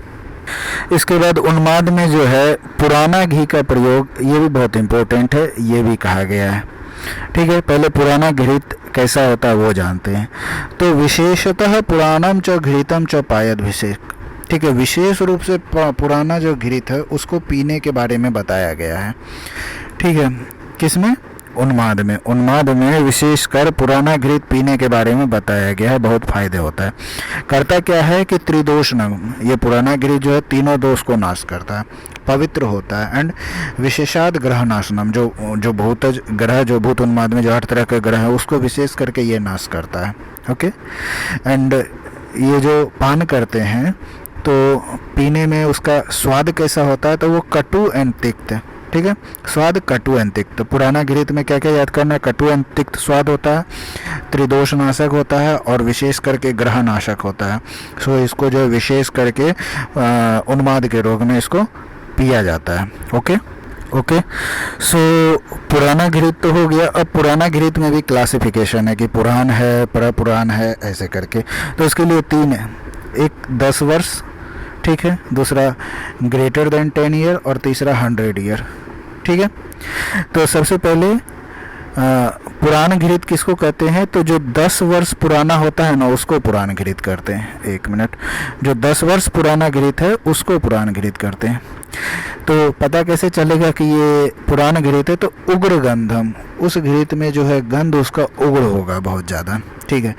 इसके बाद उन्माद में जो है पुराना घी का प्रयोग, ये भी बहुत इम्पोर्टेंट है, ये भी कहा गया है। ठीक है, पहले पुराना घृत कैसा होता है वो जानते हैं। तो विशेषतः पुराणम च घृतम च पायद्भिषेक। ठीक है, विशेष रूप से पुराना जो घृत है उसको पीने के बारे में बताया गया है। ठीक है, किसमें? उन्माद में। उन्माद में विशेषकर पुराना घृत पीने के बारे में बताया गया है, बहुत फायदे होता है। करता क्या है कि त्रिदोषनम, ये पुराना घृत जो है तीनों दोष को नाश करता है, पवित्र होता है। एंड विशेषाद ग्रह नाशनम, जो भूतज ग्रह, जो भूत उन्माद में जो 8 तरह के ग्रह है उसको विशेष करके ये नाश करता है। ओके, एंड ये जो पान करते हैं तो पीने में उसका स्वाद कैसा होता है? तो वो कटु एंड तिक्त। ठीक है, स्वाद कटु एंड तिक्त। पुराना घृत में क्या क्या याद करना है? कटु एंड तिक्त स्वाद होता है। त्रिदोष नाशक होता है और विशेष करके ग्रह नाशक होता है। सो इसको जो विशेष करके उन्माद के रोग में इसको पिया जाता है। Okay okay. सो पुराना घृत तो हो गया। अब पुराना घृत में भी क्लासिफिकेशन है कि पुरान है, प्रपुरान है, ऐसे करके। तो इसके लिए 3 है, एक 10 वर्ष, ठीक है, दूसरा ग्रेटर देन 10 ईयर और तीसरा 100 ईयर, ठीक है। तो सबसे पहले पुरान घृत किसको कहते हैं? तो जो 10 वर्ष पुराना होता है ना, उसको पुरान घृत करते हैं। 1 मिनट, जो 10 वर्ष पुराना घृत है उसको पुरान घृत करते हैं। तो पता कैसे चलेगा कि ये पुरान घृत है? तो उग्र गंधम, उस घृत में जो है गंध उसका उग्र होगा बहुत ज़्यादा, ठीक है।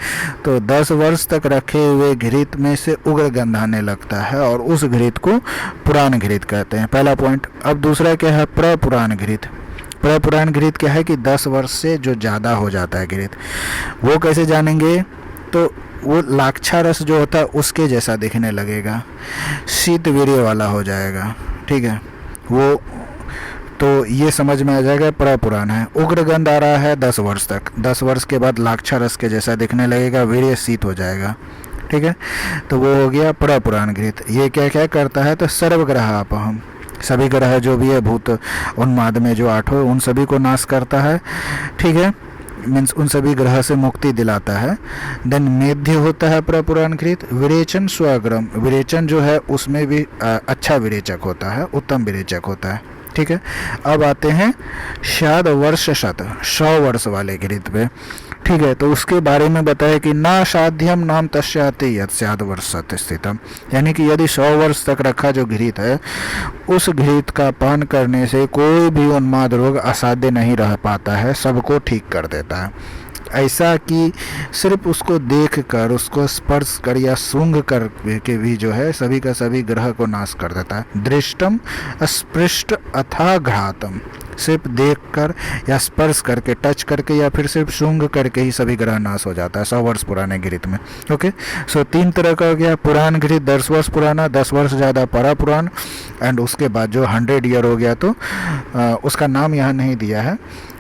तो 10 वर्ष तक रखे हुए घृत में से उग्र गंध आने लगता है और उस घृत को पुरान घृत कहते हैं, पहला पॉइंट। अब दूसरा क्या है? प्रपुरान घृत। प्रपुरान घृत क्या है कि 10 वर्ष से जो ज़्यादा हो जाता है घृत, वो कैसे जानेंगे? तो वो लाक्षारस रस जो होता है उसके जैसा दिखने लगेगा, शीत वीर्य वाला हो जाएगा, ठीक है। वो तो ये समझ में आ जाएगा प्रपुरान है। उग्र गंध आ रहा है 10 वर्ष तक, 10 वर्ष के बाद लाक्षारस रस के जैसा दिखने लगेगा, वीर्य शीत हो जाएगा, ठीक है। तो वो हो गया प्रपुरान घृत। ये क्या क्या करता है? तो सर्वग्रह अपहम, सभी ग्रह जो भी है भूत उन्माद में जो 8 उन सभी को नाश करता है, ठीक है, मीन्स उन सभी ग्रह से मुक्ति दिलाता है। देन मेध्य होता है प्रपुरान घृत। विरेचन स्वग्रम, विरेचन जो है उसमें भी अच्छा विरेचक होता है, उत्तम विरेचक होता है, ठीक है। अब आते हैं शाद वर्ष शत, 100 वर्ष वाले घृत पे, ठीक है। तो उसके बारे में बताया कि ना साध्यम नाम तस्याति यत् स्याद वर्ष स्थितम, यानी कि यदि 100 वर्ष तक रखा जो घृत है, उस घृत का पान करने से कोई भी उन्माद रोग असाध्य नहीं रह पाता है, सबको ठीक कर देता है। ऐसा कि सिर्फ उसको देख कर, उसको स्पर्श कर या सूंघ कर के भी जो है सभी का सभी ग्रह को नाश कर देता है। दृष्टम स्पृष्ट अथा घातम, सिर्फ देखकर या स्पर्श करके, टच करके या फिर सिर्फ सूंघ करके ही सभी ग्रह नाश हो जाता है 100 वर्ष पुराने घृत में। ओके, सो 3 तरह का हो गया पुरान घृत, 10 वर्ष पुराना, 10 वर्ष ज़्यादा परा पुरान, एंड उसके बाद जो 100 ईयर हो गया तो उसका नाम यहाँ नहीं दिया है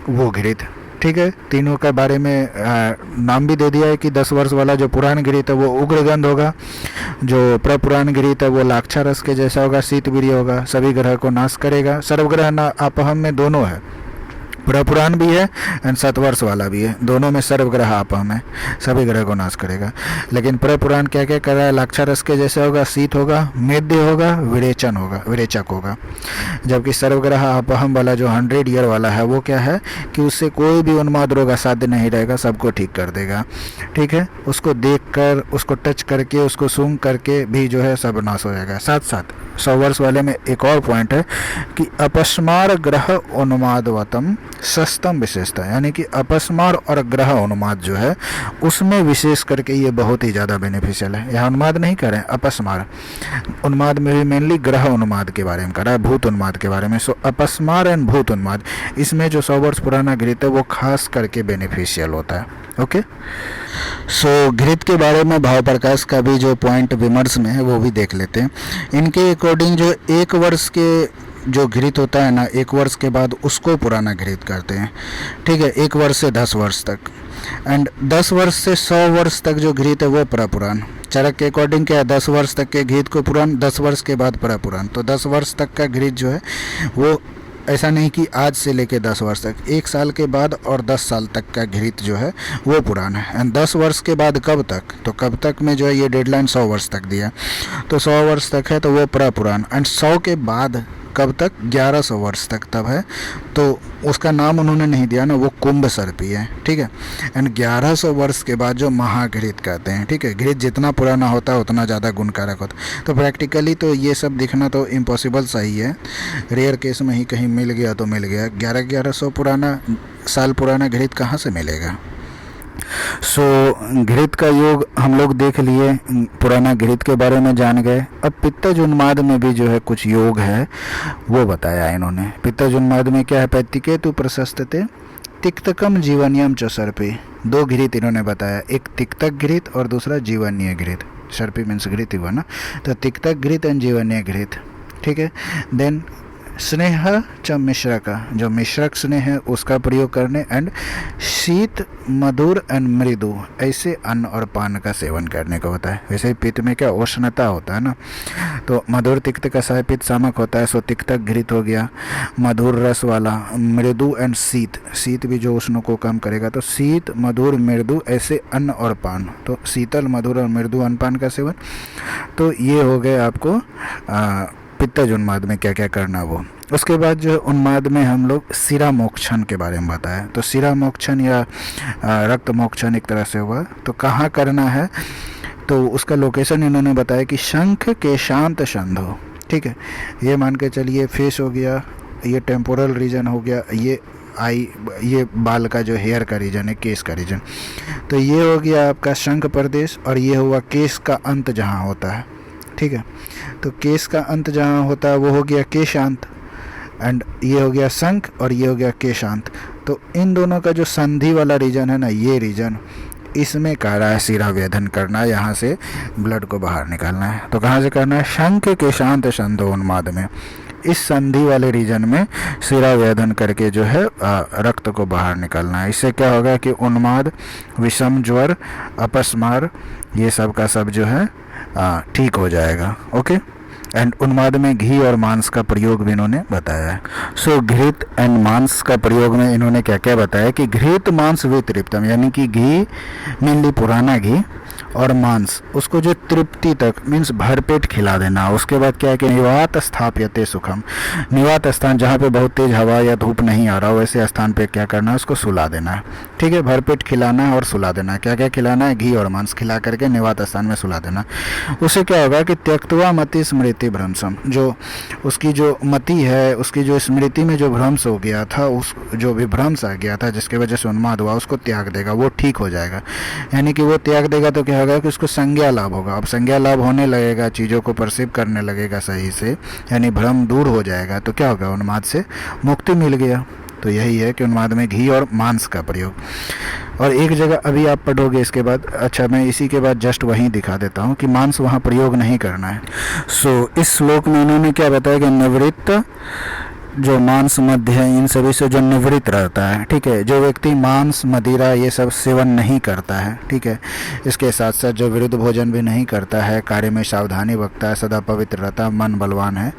वो घृत। ठीक है, तीनों के बारे में नाम भी दे दिया है कि 10 वर्ष वाला जो पुरान घृत है वो उग्रगंध होगा, जो प्रपुरान घृत है वो लाक्षारस के जैसा होगा, शीतवीर्य होगा, सभी ग्रह को नाश करेगा। सर्वग्रह ना अपहम में दोनों है, प्रपुरान भी है एंड 7 वर्ष वाला भी है, दोनों में सर्वग्रह अपहम है, सभी ग्रह को नाश करेगा। लेकिन प्रपुरान क्या क्या कर रहा है? लाक्षारस के जैसे होगा, शीत होगा, मेद्य होगा, विरेचन होगा, विरेचक होगा। जबकि सर्वग्रह अपहम वाला जो 100 ईयर वाला है वो क्या है कि उससे कोई भी उन्माद रोग असाध्य नहीं रहेगा, सबको ठीक कर देगा। ठीक है, उसको देख कर, उसको टच करके, उसको सूंघ करके भी जो है सब नाश हो जाएगा। साथ साथ 100 वर्ष वाले में एक और पॉइंट है कि अपस्मार ग्रह उन्मादवतम सस्तम विशेषता, यानी कि अपस्मार और ग्रह उन्माद जो है उसमें विशेष करके ये बहुत ही ज़्यादा बेनिफिशियल है। यहाँ उन्माद नहीं कर रहे हैं, अपस्मार उन्माद में भी मेनली ग्रह उन्माद के बारे में कर रहा है, भूत उन्माद के बारे में। सो अपस्मार एंड भूत उन्माद, इसमें जो 100 वर्ष पुराना घृत है वो खास करके बेनिफिशियल होता है। ओके, सो घृत के बारे में भाव प्रकाश का भी जो पॉइंट विमर्श में है वो भी देख लेते हैं। इनके अकॉर्डिंग जो 1 वर्ष के जो घृत होता है ना, 1 वर्ष के बाद उसको पुराना घृत करते हैं। ठीक है, 1 वर्ष से 10 वर्ष तक, एंड 10 वर्ष से 100 वर्ष तक जो घृत है वो प्रपुरान। चरक के अकॉर्डिंग क्या है? 10 वर्ष तक के घृत को पुरान, 10 वर्ष के बाद प्रपुरान। तो 10 वर्ष तक का घृत जो है वो ऐसा नहीं कि आज से लेके 10 वर्ष तक, 1 साल के बाद और 10 साल तक का घृत जो है वो पुराना है। एंड 10 वर्ष के बाद कब तक? तो कब तक में जो है ये डेडलाइन 100 वर्ष तक दिया, तो 100 वर्ष तक है तो वो प्रपुरान। एंड 100 के बाद कब तक? 1100 वर्ष तक तब है, तो उसका नाम उन्होंने नहीं दिया ना, वो कुंभ सर्पी है। ठीक है, एंड 1100 वर्ष के बाद जो महाघृत कहते हैं। ठीक है, घृत जितना पुराना होता है उतना ज़्यादा गुणकारक होता है। तो प्रैक्टिकली तो ये सब दिखना तो इम्पॉसिबल सही है, रेयर केस में ही कहीं मिल गया तो मिल गया। 1100 पुराना साल पुराना घृत कहाँ से मिलेगा? सो घृत का योग हम लोग देख लिए, पुराना घृत के बारे में जान गए। अब पित्तज उन्माद में भी जो है कुछ योग है वो बताया इन्होंने। पित्तज उन्माद में क्या है? पैतिकेतु प्रशस्तते तिक्तकम जीवनियम च सर्पे, 2 घृत इन्होंने बताया, एक तिक्तक घृत और दूसरा जीवनीय घृत। सर्पी मीन्स घृत हुआ ना, तो तिक्तक घृत एंड जीवनीय घृत। ठीक है, देन स्नेह च मिश्र का, जो मिश्रक स्नेह है उसका प्रयोग करने, एंड शीत मधुर एंड मृदु ऐसे अन्न और पान का सेवन करने को होता है। वैसे ही पित्त में क्या उष्णता होता है ना, तो मधुर तिक्त का सह पित्त सामक होता है, सो तिक्तक घृत हो गया, मधुर रस वाला, मृदु एंड शीत, शीत भी जो उष्ण को कम करेगा, तो शीत मधुर मृदु ऐसे अन्न और पान, तो शीतल मधुर और मृदु अन्न पान का सेवन। तो ये हो गए आपको पित्तज उन्माद में क्या क्या करना वो। उसके बाद जो उन्माद में हम लोग शिरा मोक्षण के बारे में बताया, तो शिरा मोक्षण या रक्त मोक्षण एक तरह से हुआ, तो कहाँ करना है, तो उसका लोकेशन इन्होंने बताया कि शंख के शांत संधो, ठीक है, ये मान के चलिए फेस हो गया, ये टेम्पोरल रीजन हो गया, ये बाल का जो हेयर का रीजन है, केस का रीजन, तो ये हो गया आपका शंख प्रदेश, और ये हुआ केस का अंत जहाँ होता है, ठीक है, तो केस का अंत जहाँ होता है वो हो गया केशांत, एंड ये हो गया शंख और ये हो गया केशांत। तो इन दोनों का जो संधि वाला रीजन है ना, ये रीजन, इसमें कह रहा है शिरा वेधन करना, यहाँ से ब्लड को बाहर निकालना है। तो कहाँ से करना है, शंख केशांत संधो उन्माद में, इस संधि वाले रीजन में शिरा वेधन करके जो है रक्त को बाहर निकालना है। इससे क्या होगा कि उन्माद, विषम ज्वर, अपस्मार, ये सब का सब जो है ठीक हो जाएगा। ओके, एंड उन्माद में घी और मांस का प्रयोग भी इन्होंने बताया है। सो घृत एंड मांस का प्रयोग में इन्होंने क्या क्या बताया कि घृत मांस वे तृप्तम, यानी कि घी मेनली पुराना घी और मांस, उसको जो तृप्ति तक मीन्स भरपेट खिला देना। उसके बाद क्या है कि निवात स्थाप्यते सुखम, निवात स्थान जहाँ पे बहुत तेज हवा या धूप नहीं आ रहा हो वैसे स्थान पे क्या करना है, उसको सुला देना है, ठीक है, भरपेट खिलाना है और सुला देना है। क्या क्या खिलाना है, घी और मांस खिला करके निवात स्थान में सुला देना। उससे क्या होगा कि त्यक्तवा मति स्मृति भ्रंशम, जो उसकी जो मति है, उसकी जो स्मृति में जो भ्रंश हो गया था, उस जो भी भ्रंश आ गया था जिसकी वजह से उन्माद हुआ, उसको त्याग देगा, वो ठीक हो जाएगा। यानी कि वो त्याग देगा तो क्या होगा कि उसको संज्ञा लाभ होगा। अब संज्ञा लाभ होने लगेगा, चीज़ों को परसीव करने लगेगा सही से, यानी भ्रम दूर हो जाएगा, तो क्या होगा, उन्माद से मुक्ति मिल गया। तो यही है कि उन्माद में घी और मांस का प्रयोग। और एक जगह अभी आप पढ़ोगे इसके बाद, अच्छा मैं इसी के बाद जस्ट वहीं दिखा देता हूँ कि मांस वहाँ प्रयोग नहीं करना है। सो इस श्लोक में इन्होंने क्या बताया कि निवृत्त जो मांस मध्य है, इन सभी से जो निवृत्त रहता है, ठीक है, जो व्यक्ति मांस मदिरा ये सब सेवन नहीं करता है, ठीक है, इसके साथ साथ जो विरुद्ध भोजन भी नहीं करता है, कार्य में सावधानी बरतता है, सदा पवित्र रहता है, मन बलवान है,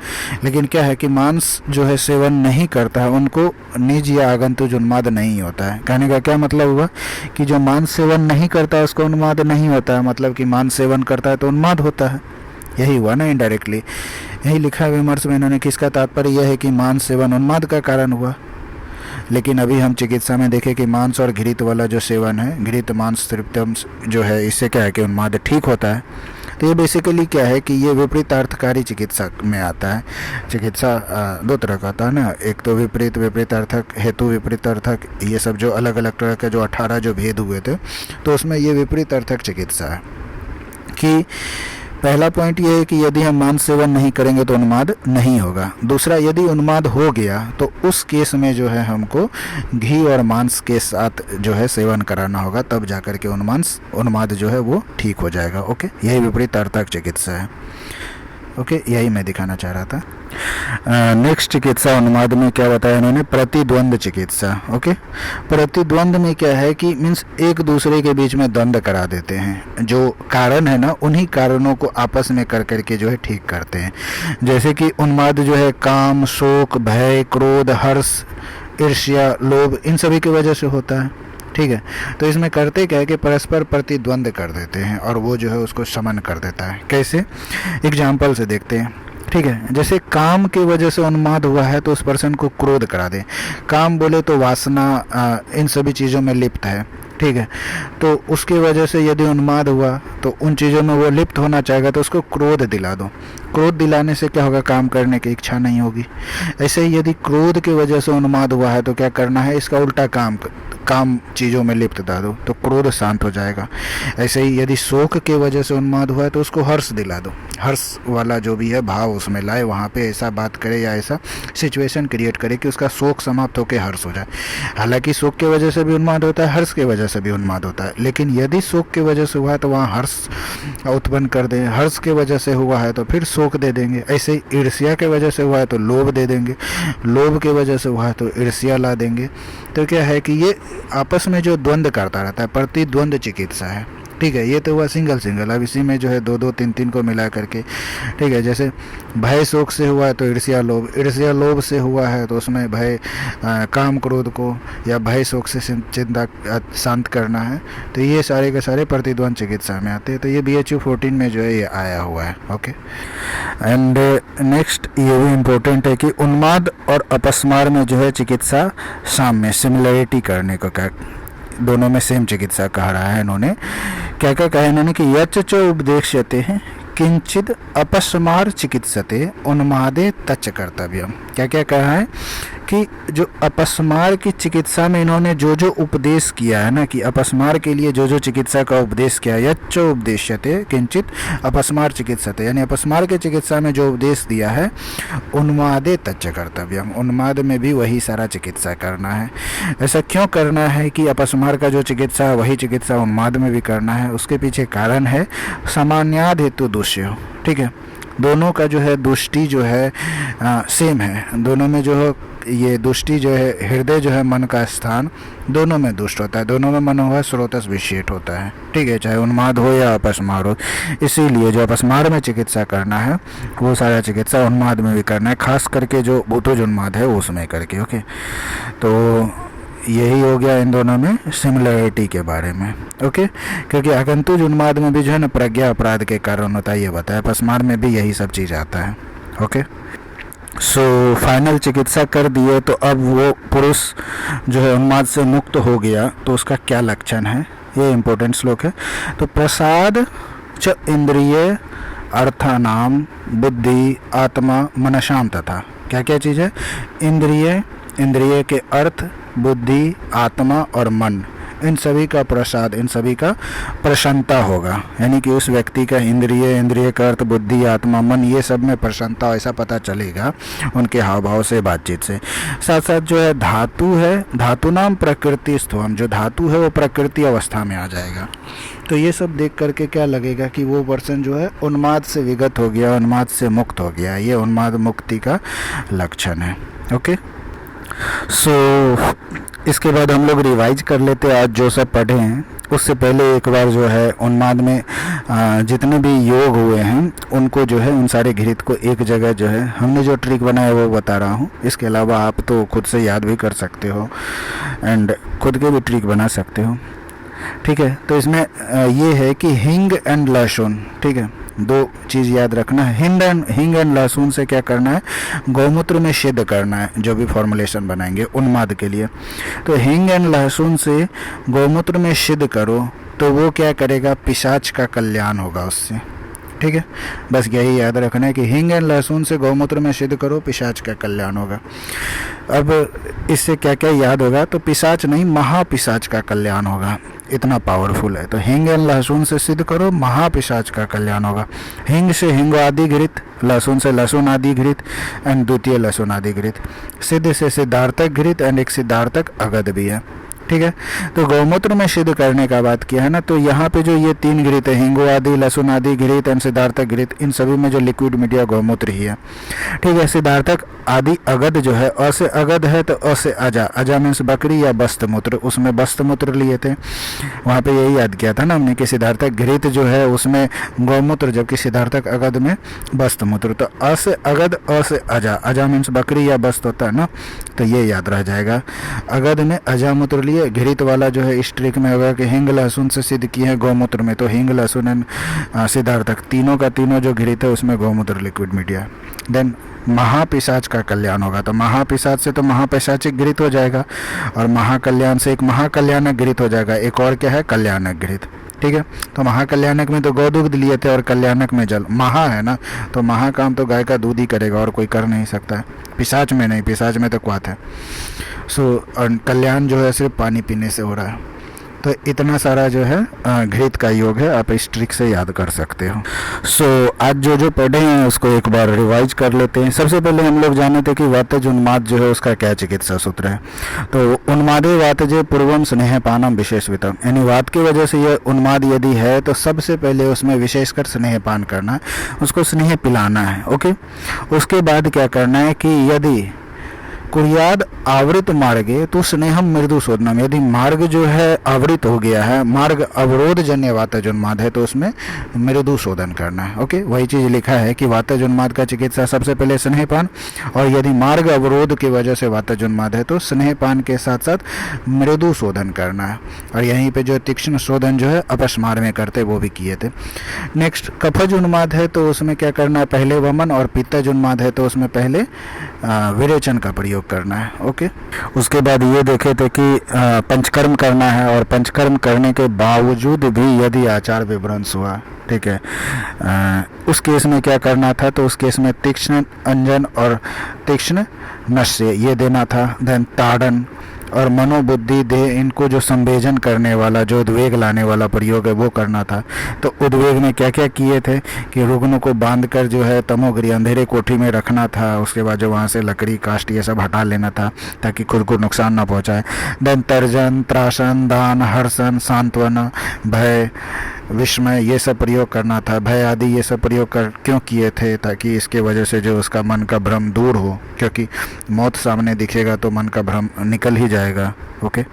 लेकिन क्या है कि मांस जो है सेवन नहीं करता है, उनको निज या आगंतुज उन्माद नहीं होता है। कहने का क्या मतलब हुआ कि जो मांस सेवन नहीं करता है उसको उन्माद नहीं होता है, मतलब कि मांस सेवन करता है तो उन्माद होता है, यही हुआ ना इनडायरेक्टली, यही लिखा है विमर्श में इन्होंने। किसका तात्पर्य यह है कि मांस सेवन उन्माद का कारण हुआ। लेकिन अभी हम चिकित्सा में देखें कि मांस और घृत वाला जो सेवन है, घृत मांस तृप्तम जो है, इससे क्या है कि उन्माद ठीक होता है। तो ये बेसिकली क्या है कि ये विपरीतार्थकारी चिकित्सा में आता है। चिकित्सा दो तरह का आता है ना, एक तो विपरीतार्थक, हेतु विपरीतार्थक, ये सब जो अलग अलग तरह के जो 18 जो भेद हुए थे, तो उसमें ये विपरीतार्थक चिकित्सा है कि पहला पॉइंट ये है कि यदि हम मांस सेवन नहीं करेंगे तो उन्माद नहीं होगा। दूसरा, यदि उन्माद हो गया तो उस केस में जो है हमको घी और मांस के साथ जो है सेवन कराना होगा, तब जाकर के उन्माद जो है वो ठीक हो जाएगा। ओके, यही विपरीतार्थक चिकित्सा है। ओके, यही मैं दिखाना चाह रहा था। नेक्स्ट चिकित्सा उन्माद में क्या बताया इन्होंने, प्रतिद्वंद चिकित्सा। ओके, प्रतिद्वंद में क्या है कि मीन्स एक दूसरे के बीच में द्वंद्व करा देते हैं, जो कारण है ना उन्हीं कारणों को आपस में कर करके जो है ठीक करते हैं। जैसे कि उन्माद जो है काम, शोक, भय, क्रोध, हर्ष, ईर्ष्या, लोभ, इन सभी की वजह से होता है, ठीक है। तो इसमें करते क्या है कि परस्पर प्रतिद्वंद कर देते हैं और वो जो है उसको शमन कर देता है। कैसे, एग्जाम्पल से देखते हैं, ठीक है। जैसे काम की वजह से उन्माद हुआ है तो उस पर्सन को क्रोध करा दे। काम बोले तो वासना इन सभी चीज़ों में लिप्त है, ठीक है, तो उसकी वजह से यदि उन्माद हुआ तो उन चीज़ों में वो लिप्त होना चाहेगा, तो उसको क्रोध दिला दो। क्रोध दिलाने से क्या होगा, काम करने की इच्छा नहीं होगी। ऐसे ही यदि क्रोध की वजह से उन्माद हुआ है तो क्या करना है, इसका उल्टा काम काम चीज़ों में लिप्त डाल दो तो क्रोध शांत हो जाएगा। ऐसे ही यदि शोक के वजह से उन्माद हुआ है तो उसको हर्ष दिला दो, हर्ष वाला जो भी है भाव उसमें लाए, वहाँ पे ऐसा बात करे या ऐसा सिचुएशन क्रिएट करे कि उसका शोक समाप्त होकर हर्ष हो जाए। हालांकि शोक के वजह से भी उन्माद होता है, हर्ष के वजह से भी उन्माद होता है, लेकिन यदि शोक के वजह से हुआ है तो वहाँ हर्ष उत्पन्न कर दें, हर्ष के वजह से हुआ है तो फिर शोक दे देंगे। ऐसे ही ईर्ष्या के वजह से हुआ है तो लोभ दे देंगे, लोभ के वजह से हुआ है तो ईर्ष्या ला देंगे। तो क्या है कि ये आपस में जो द्वंद्व करता रहता है, प्रतिद्वंद्व चिकित्सा है। ठीक है, ये तो हुआ सिंगल। अब इसी में जो है दो तीन को मिला करके, ठीक है, जैसे भय शोक से हुआ है तो ईर्ष्या लोभ से हुआ है तो उसमें भय काम क्रोध को या भय शोक से चिंता शांत करना है। तो ये सारे के सारे प्रतिद्वंद चिकित्सा में आते हैं। तो ये BHU 14 में जो है ये आया हुआ है। ओके, एंड नेक्स्ट ये भी इम्पोर्टेंट है कि उन्माद और अपस्मार में जो है चिकित्सा साम्य सिमिलरिटी करने को क्या, दोनों में सेम चिकित्सा कह रहा है इन्होंने। क्या क्या कहा इन्होंने कि यच च उपदेक्ष्यते हैं किंचित अपस्मार चिकित्सते उन्मादे तच कर्तव्यम। क्या क्या कहा है कि जो अपस्मार की चिकित्सा में इन्होंने जो जो उपदेश किया है ना, कि अपस्मार के लिए जो जो चिकित्सा का उपदेश किया, यच्च उपदेश्यते किंचित अपस्मार चिकित्सते, यानी अपस्मार के चिकित्सा में जो उपदेश दिया है उन्मादे तच कर्तव्यम, उन्माद में भी वही सारा चिकित्सा करना है। ऐसा क्यों करना है कि अपस्मार का जो चिकित्सा है वही चिकित्सा उन्माद में भी करना है? उसके पीछे कारण है सामान्याद हेतु दुष्य हो। ठीक है, दोनों का जो है दुष्टि जो है सेम है, दोनों में जो है ये दुष्टि जो है हृदय जो है मन का स्थान दोनों में दुष्ट होता है, दोनों में मन हुआ स्रोतस विशेष होता है। ठीक है, चाहे उन्माद हो या अपस्मार हो। इसीलिए जो अपस्मार में चिकित्सा करना है वो सारा चिकित्सा उन्माद में भी करना है, खास करके जो भूतोज उन्माद है उसमें करके। ओके, तो यही हो गया इन दोनों में सिमिलरिटी के बारे में। ओके, क्योंकि आगंतुज उन्माद में भी जो है ना प्रज्ञा अपराध के कारण होता है, ये बताया। अपस्मार में भी यही सब चीज़ आता है। ओके, सो फाइनल चिकित्सा कर दिए तो अब वो पुरुष जो है उन्माद से मुक्त हो गया तो उसका क्या लक्षण है, ये इम्पोर्टेंट श्लोक है। तो प्रसाद च इंद्रिय अर्थानाम बुद्धि आत्मा मनसाम तथा, क्या क्या चीज़ है? इंद्रिय के अर्थ, बुद्धि, आत्मा और मन, इन सभी का प्रसाद, इन सभी का प्रसन्नता होगा। यानी कि उस व्यक्ति का इंद्रिय का अर्थ, बुद्धि, आत्मा, मन, ये सब में प्रसन्नता ऐसा पता चलेगा उनके हाव भाव से, बातचीत से। साथ साथ जो है धातु है, धातु नाम प्रकृति स्थूम, जो धातु है वो प्रकृति अवस्था में आ जाएगा। तो ये सब देख करके क्या लगेगा कि वो पर्सन जो है उन्माद से विगत हो गया, उन्माद से मुक्त हो गया। ये उन्माद मुक्ति का लक्षण है। ओके, सो इसके बाद हम लोग रिवाइज कर लेते हैं आज जो सब पढ़े हैं। उससे पहले एक बार जो है उन्माद में जितने भी योग हुए हैं उनको जो है उन सारे घृत को एक जगह जो है हमने जो ट्रिक बनाया वो बता रहा हूँ। इसके अलावा आप तो खुद से याद भी कर सकते हो एंड खुद के भी ट्रिक बना सकते हो। ठीक है, तो इसमें ये है कि हिंग एंड लहसुन, ठीक है, दो चीज़ याद रखना है। हिंग एंड लहसुन से क्या करना है? गौमूत्र में सिद्ध करना है, जो भी फॉर्मुलेशन बनाएंगे उन्माद के लिए। तो हिंग एंड लहसुन से गौमूत्र में सिद्ध करो तो वो क्या करेगा? पिशाच का कल्याण होगा उससे। ठीक है, बस यही याद रखना है कि हिंग एंड लहसुन से गौमूत्र में सिद्ध करो, पिशाच का कल्याण होगा। अब इससे क्या क्या याद होगा? तो पिशाच नहीं, महापिशाच का कल्याण होगा, इतना पावरफुल है। तो हिंग एंड लहसुन से सिद्ध करो, महापिशाच का कल्याण होगा। हिंग से हिंग आदि घृत, लहसुन से लहसुन आदि घृत एंड द्वितीय लहसुन आदि घृत। सिद्ध से सिद्धार्थक घृत एंड एक सिद्धार्थक अगध भी है। ठीक है, तो गौमूत्र में सिद्ध करने का बात किया है ना, तो यहाँ पे जो ये तीन घृत है, हिंगो आदि, लहसुन आदि घृत एंड सिद्धार्थक घृत, इन सभी में जो लिक्विड मीडिया गौमूत्र ही है। ठीक है, सिद्धार्थक आदि अगध जो है, अ से अगध है तो अ से अजा, अजा मीन्स बकरी या बस्तमूत्र, उसमें बस्तमूत्र लिए थे, वहाँ पे यही याद किया था ना हमने कि सिद्धार्थक घृत जो है उसमें गौमूत्र, जबकि सिद्धार्थक अगध में बस्तमूत्र। तो अ से अगध, अ से अजा, अजा मीन्स बकरी या बस्त होता है ना, तो ये याद रह जाएगा। अगध में अजा मूत्र लिए, घृत वाला जो है इस ट्रिक में होगा कि हिंग लहसुन से सिद्ध किए हैं गौमूत्र में, तो हिंग लहसुन एंड सिद्धार्थक तीनों का तीनों जो घृत है उसमें गौमूत्र लिक्विड मीडिया। देन महापिशाच का कल्याण होगा, तो महापिशाच से तो महापैशाचिक घृत हो जाएगा और महाकल्याण से एक महाकल्याणक घृत हो जाएगा। एक और क्या है? कल्याणक घृत। ठीक है। तो महाकल्याणक में तो गौ दूध लिए थे और कल्याणक में जल, महा है ना, तो महा काम तो गाय का दूध ही करेगा और कोई कर नहीं सकता है। पिशाच में नहीं, पिशाच में तो क्वाथ है। और कल्याण जो है सिर्फ पानी पीने से हो रहा है। तो इतना सारा जो है घृत का योग है, आप इस ट्रिक से याद कर सकते हो। आज जो पढ़े हैं उसको एक बार रिवाइज कर लेते हैं। सबसे पहले हम लोग जाने थे कि वातज उन्माद जो है उसका क्या चिकित्सा सूत्र है। तो उन्मादे वातजे पूर्वम स्नेह पानम विशेषवितम, यानी वात की वजह से ये उन्माद यदि है तो सबसे पहले उसमें विशेषकर स्नेह पान करना है, उसको स्नेह पिलाना है। ओके, उसके बाद क्या करना है कि यदि कुर्याद आवृत मार्गे तो स्नेहम मृदु शोधनम, यदि मार्ग जो है आवृत हो गया है, मार्ग अवरोध जन्य वातज उन्माद है, तो उसमें मृदु शोधन करना है। ओके, वही चीज़ लिखा है कि वातज उन्माद का चिकित्सा सबसे पहले स्नेहपान, और यदि मार्ग अवरोध की वजह से वातज उन्माद है तो स्नेहपान के साथ साथ मृदु शोधन करना है। और यहीं पे जो तीक्ष्ण शोधन जो है अपस्मार में करते वो भी किए थे। नेक्स्ट कफज उन्माद है तो उसमें क्या करना है, पहले वमन, और पित्तज उन्माद है तो उसमें पहले विरेचन का प्रयोग करना है। ओके, उसके बाद ये देखे थे कि पंचकर्म करना है, और पंचकर्म करने के बावजूद भी यदि आचार विभ्रंश हुआ, ठीक है, उस केस में क्या करना था, तो उस केस में तीक्ष्ण अंजन और तीक्ष्ण नश्य ये देना था। देन ताड़न और मनोबुद्धि देह, इनको जो संवेदन करने वाला, जो उद्वेग लाने वाला प्रयोग है वो करना था। तो उद्वेग में क्या क्या किए थे कि रुग्ण को बांध कर जो है तमोगृह अंधेरे कोठी में रखना था, उसके बाद जो वहाँ से लकड़ी काष्ठ ये सब हटा लेना था ताकि खुद को नुकसान ना पहुँचाए। देन तर्जन, त्रासन, दान, हर्षण, सांत्वना, भय, विस्मय ये सब प्रयोग करना था। भय आदि ये सब प्रयोग क्यों किए थे, ताकि इसके वजह से जो उसका मन का भ्रम दूर हो, क्योंकि मौत सामने दिखेगा तो मन का भ्रम निकल ही जाएगा। ओके,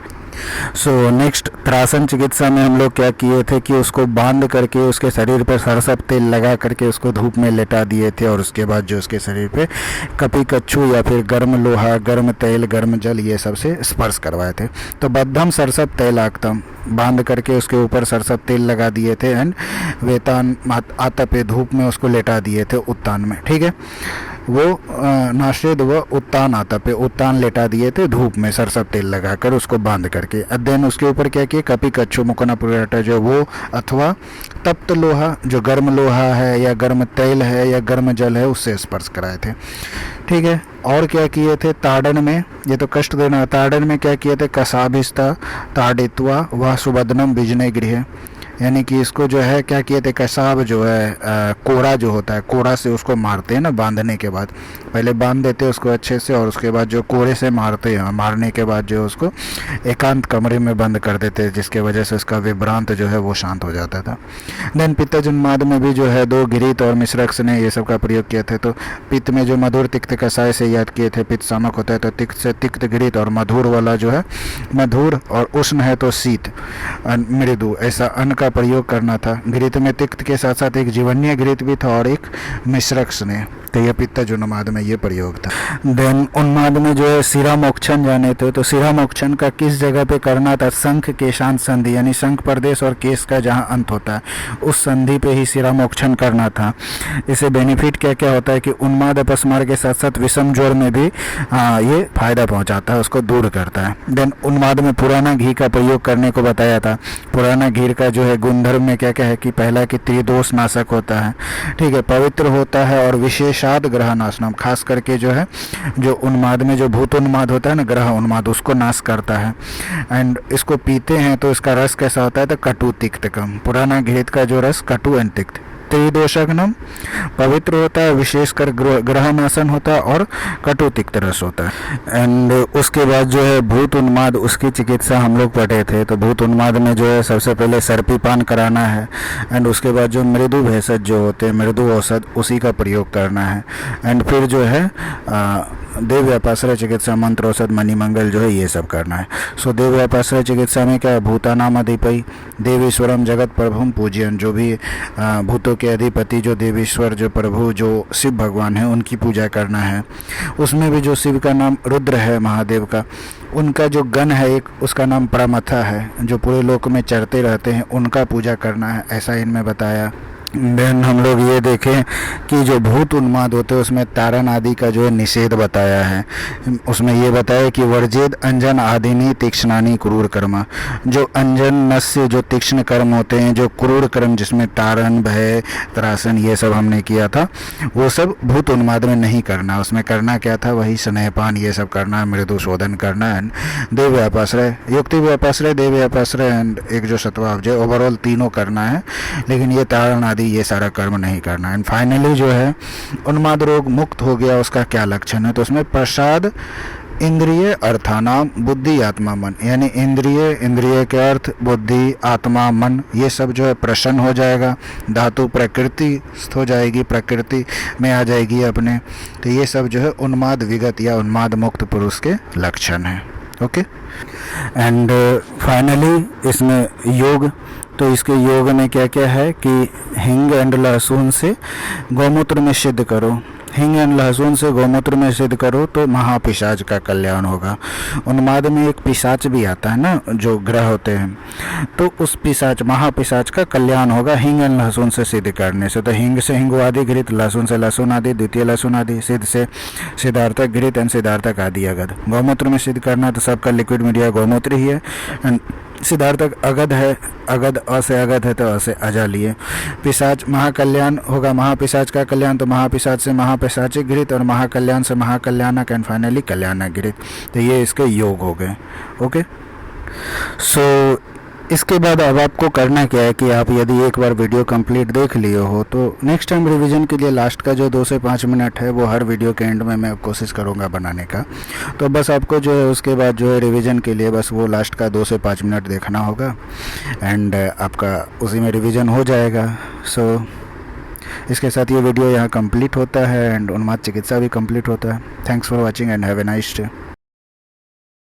नेक्स्ट त्रासन चिकित्सा में हम लोग क्या किए थे कि उसको बांध करके उसके शरीर पर सरसप तेल लगा करके उसको धूप में लेटा दिए थे, और उसके बाद जो उसके शरीर पे कपी कच्छू या फिर गर्म लोहा, गर्म तेल, गर्म जल ये सब से स्पर्श करवाए थे। तो बद्धम सरसप तैलाक्तम, बांध करके उसके ऊपर सरसप तेल लगा दिए थे, एंड वेतान आतपे, धूप में उसको लेटा दिए थे उत्तान में। ठीक है, वो नाशेद व उत्तान आता पे, उत्तान लेटा दिए थे धूप में सरसप तेल लगाकर उसको बांध करके। देन उसके ऊपर क्या किए, कपी कच्छू मुकना पुराटा जो वो, अथवा तप्त लोहा जो गर्म लोहा है या गर्म तेल है या गर्म जल है उससे स्पर्श कराए थे। ठीक है, और क्या किए थे, ताड़न में, ये तो कष्ट देना, ताड़न में क्या किए थे, कसाभिस्ता ताड़ित्वा व सुबदनम बिजने गृह, यानी कि इसको जो है क्या किए थे, कसाब जो है कोड़ा जो होता है, कोड़ा से उसको मारते हैं ना बांधने के बाद, पहले बांध देते हैं उसको अच्छे से, और उसके बाद जो कोड़े से मारते हैं, मारने के बाद जो उसको एकांत कमरे में बंद कर देते हैं, जिसके वजह से उसका विभ्रांत जो है वो शांत हो जाता था। देन पित्तज उन्माद में भी जो है 2 घृत और मिश्रक्स ने ये सब का प्रयोग किया था। तो पित्त में जो मधुर तिक्त कषाय से याद किए थे, पित्त शामक होता है तो तिक्त से तिक्त घृत, और मधुर वाला जो है मधुर, और उष्ण है तो शीत मृदु, ऐसा अन्न का प्रयोग करना था। घृत में तिक्त के साथ साथ एक जीवन्य घृत भी था और एक मिश्रक्स ने, तो यह पित्तज उन्माद में ये प्रयोग था। देन उन्माद में जो है शिरामोक्षण जाने थे, तो शिरामोक्षण का किस जगह पे करना था, शंख केशांत संधि, यानी शंख प्रदेश और केश का जहाँ अंत होता है उस संधि पे ही शिरामोक्षण करना था। इससे बेनिफिट क्या क्या होता है कि उन्माद अपस्मार के साथ साथ विषम ज्वर में भी ये फायदा पहुंचाता है, उसको दूर करता है। देन उन्माद में पुराना घी का प्रयोग करने को बताया था। पुराना घी का जो है गुणधर्म में क्या क्या है कि पहला कि त्रिदोष नाशक होता है, ठीक है, पवित्र होता है, और विशेषाद ग्रह नाशनम, खास करके जो है जो उन्माद में जो भूत उन्माद होता है ना, ग्रह उन्माद, उसको नाश करता है। एंड इसको पीते हैं तो इसका रस कैसा होता है, तो कटु तिक्तकम, पुराना घृत का जो रस कटु एंड तिक्त, त्रिदोषग्नम, पवित्र होता है, विशेषकर ग्रह नाशन होता है, और कटु तिक्त रस होता है। एंड उसके बाद जो है भूत उन्माद, उसकी चिकित्सा हम लोग पढ़े थे। तो भूत उन्माद में जो है सबसे पहले सर्पीपान कराना है, एंड उसके बाद जो मृदु भेषज जो होते हैं, मृदु औषध, उसी का प्रयोग करना है। एंड फिर जो है देव व्यापाश्रय चिकित्सा, मंत्र औषध, मणिमंगल जो है ये सब करना है। सो देव व्यापाश्रय चिकित्सा में क्या है, भूतानाम अधिपति देवेश्वरम जगत प्रभुम पूजयन, जो भी भूतों के अधिपति जो देवेश्वर जो प्रभु जो शिव भगवान है उनकी पूजा करना है। उसमें भी जो शिव का नाम रुद्र है महादेव का, उनका जो गण है एक, उसका नाम परमथा है, जो पूरे लोक में चरते रहते हैं, उनका पूजा करना है, ऐसा इनमें बताया। देन हम लोग ये देखें कि जो भूत उन्माद होते हैं उसमें तारण आदि का जो है निषेध बताया है। उसमें ये बताया कि वर्जेद अंजन आदिनी तीक्ष्णानी क्रूर कर्म, जो अंजन नस्य जो तीक्ष्ण कर्म होते हैं, जो क्रूर कर्म जिसमें तारण भय त्रासन ये सब हमने किया था, वो सब भूत उन्माद में नहीं करना। उसमें करना क्या था, वही स्नेहपान ये सब करना, मृदु शोधन करना एंड देव व्यापाश्रय, युक्ति व्यापाश्रय, देव व्यापाश्रय एंड एक जो सत्वावजय, ओवरऑल तीनों करना है, लेकिन ये तारण आदि ये सारा कर्म नहीं करना। एंड फाइनली जो है उन्माद रोग मुक्त हो गया, उसका क्या लक्षण है, तो उसमें प्रसाद इंद्रिय अर्थानाम बुद्धि आत्मा मन, यानी इंद्रिय के अर्थ बुद्धि आत्मा मन ये सब जो है प्रसन्न हो जाएगा, धातु प्रकृति हो जाएगी, प्रकृति में आ जाएगी अपने। तो ये सब जो है उन्माद विगत या उन्माद मुक्त पुरुष के लक्षण हैं। ओके, एंड फाइनली इसमें योग, तो इसके योग में क्या क्या है कि हिंग एंड लहसुन से गौमूत्र में सिद्ध करो, हिंग एंड लहसुन से गौमूत्र में सिद्ध करो तो महापिशाच का कल्याण होगा। उन्माद में एक पिशाच भी आता है ना, जो ग्रह होते हैं, तो उस पिशाच महापिशाच का कल्याण होगा हिंग एंड लहसुन से सिद्ध करने से। तो हिंग से हिंगो आदि घृत, लहसुन से लहसुन आदि, द्वितीय लहसुन आदि, सिद्ध से सिद्धार्थक घृत एंड सिद्धार्थक आदि अगध। गौमूत्र में सिद्ध करना तो सबका लिक्विड मीडिया गौमूत्र ही है। एंड सिद्धार्थक अगध है, अगध अ से अगध है तो अ से अजा लिए। पिशाच महाकल्याण होगा, महापिशाच का कल्याण तो महापिशाच से महापिशाचिक घृत और महाकल्याण से महाकल्याणक एंड फाइनली कल्याणक घृत। तो ये इसके योग हो गए। ओके, सो इसके बाद अब आपको करना क्या है कि आप यदि एक बार वीडियो कंप्लीट देख लिए हो तो नेक्स्ट टाइम रिवीजन के लिए लास्ट का जो 2 से 5 मिनट है वो हर वीडियो के एंड में मैं कोशिश करूँगा बनाने का। तो बस आपको जो है उसके बाद जो है रिवीजन के लिए बस वो लास्ट का 2 से 5 मिनट देखना होगा एंड आपका उसी में रिवीजन हो जाएगा। सो इसके साथ ये वीडियो यहाँ कंप्लीट होता है एंड उन्माद चिकित्सा भी कंप्लीट होता है। Thanks for watching and have a nice day.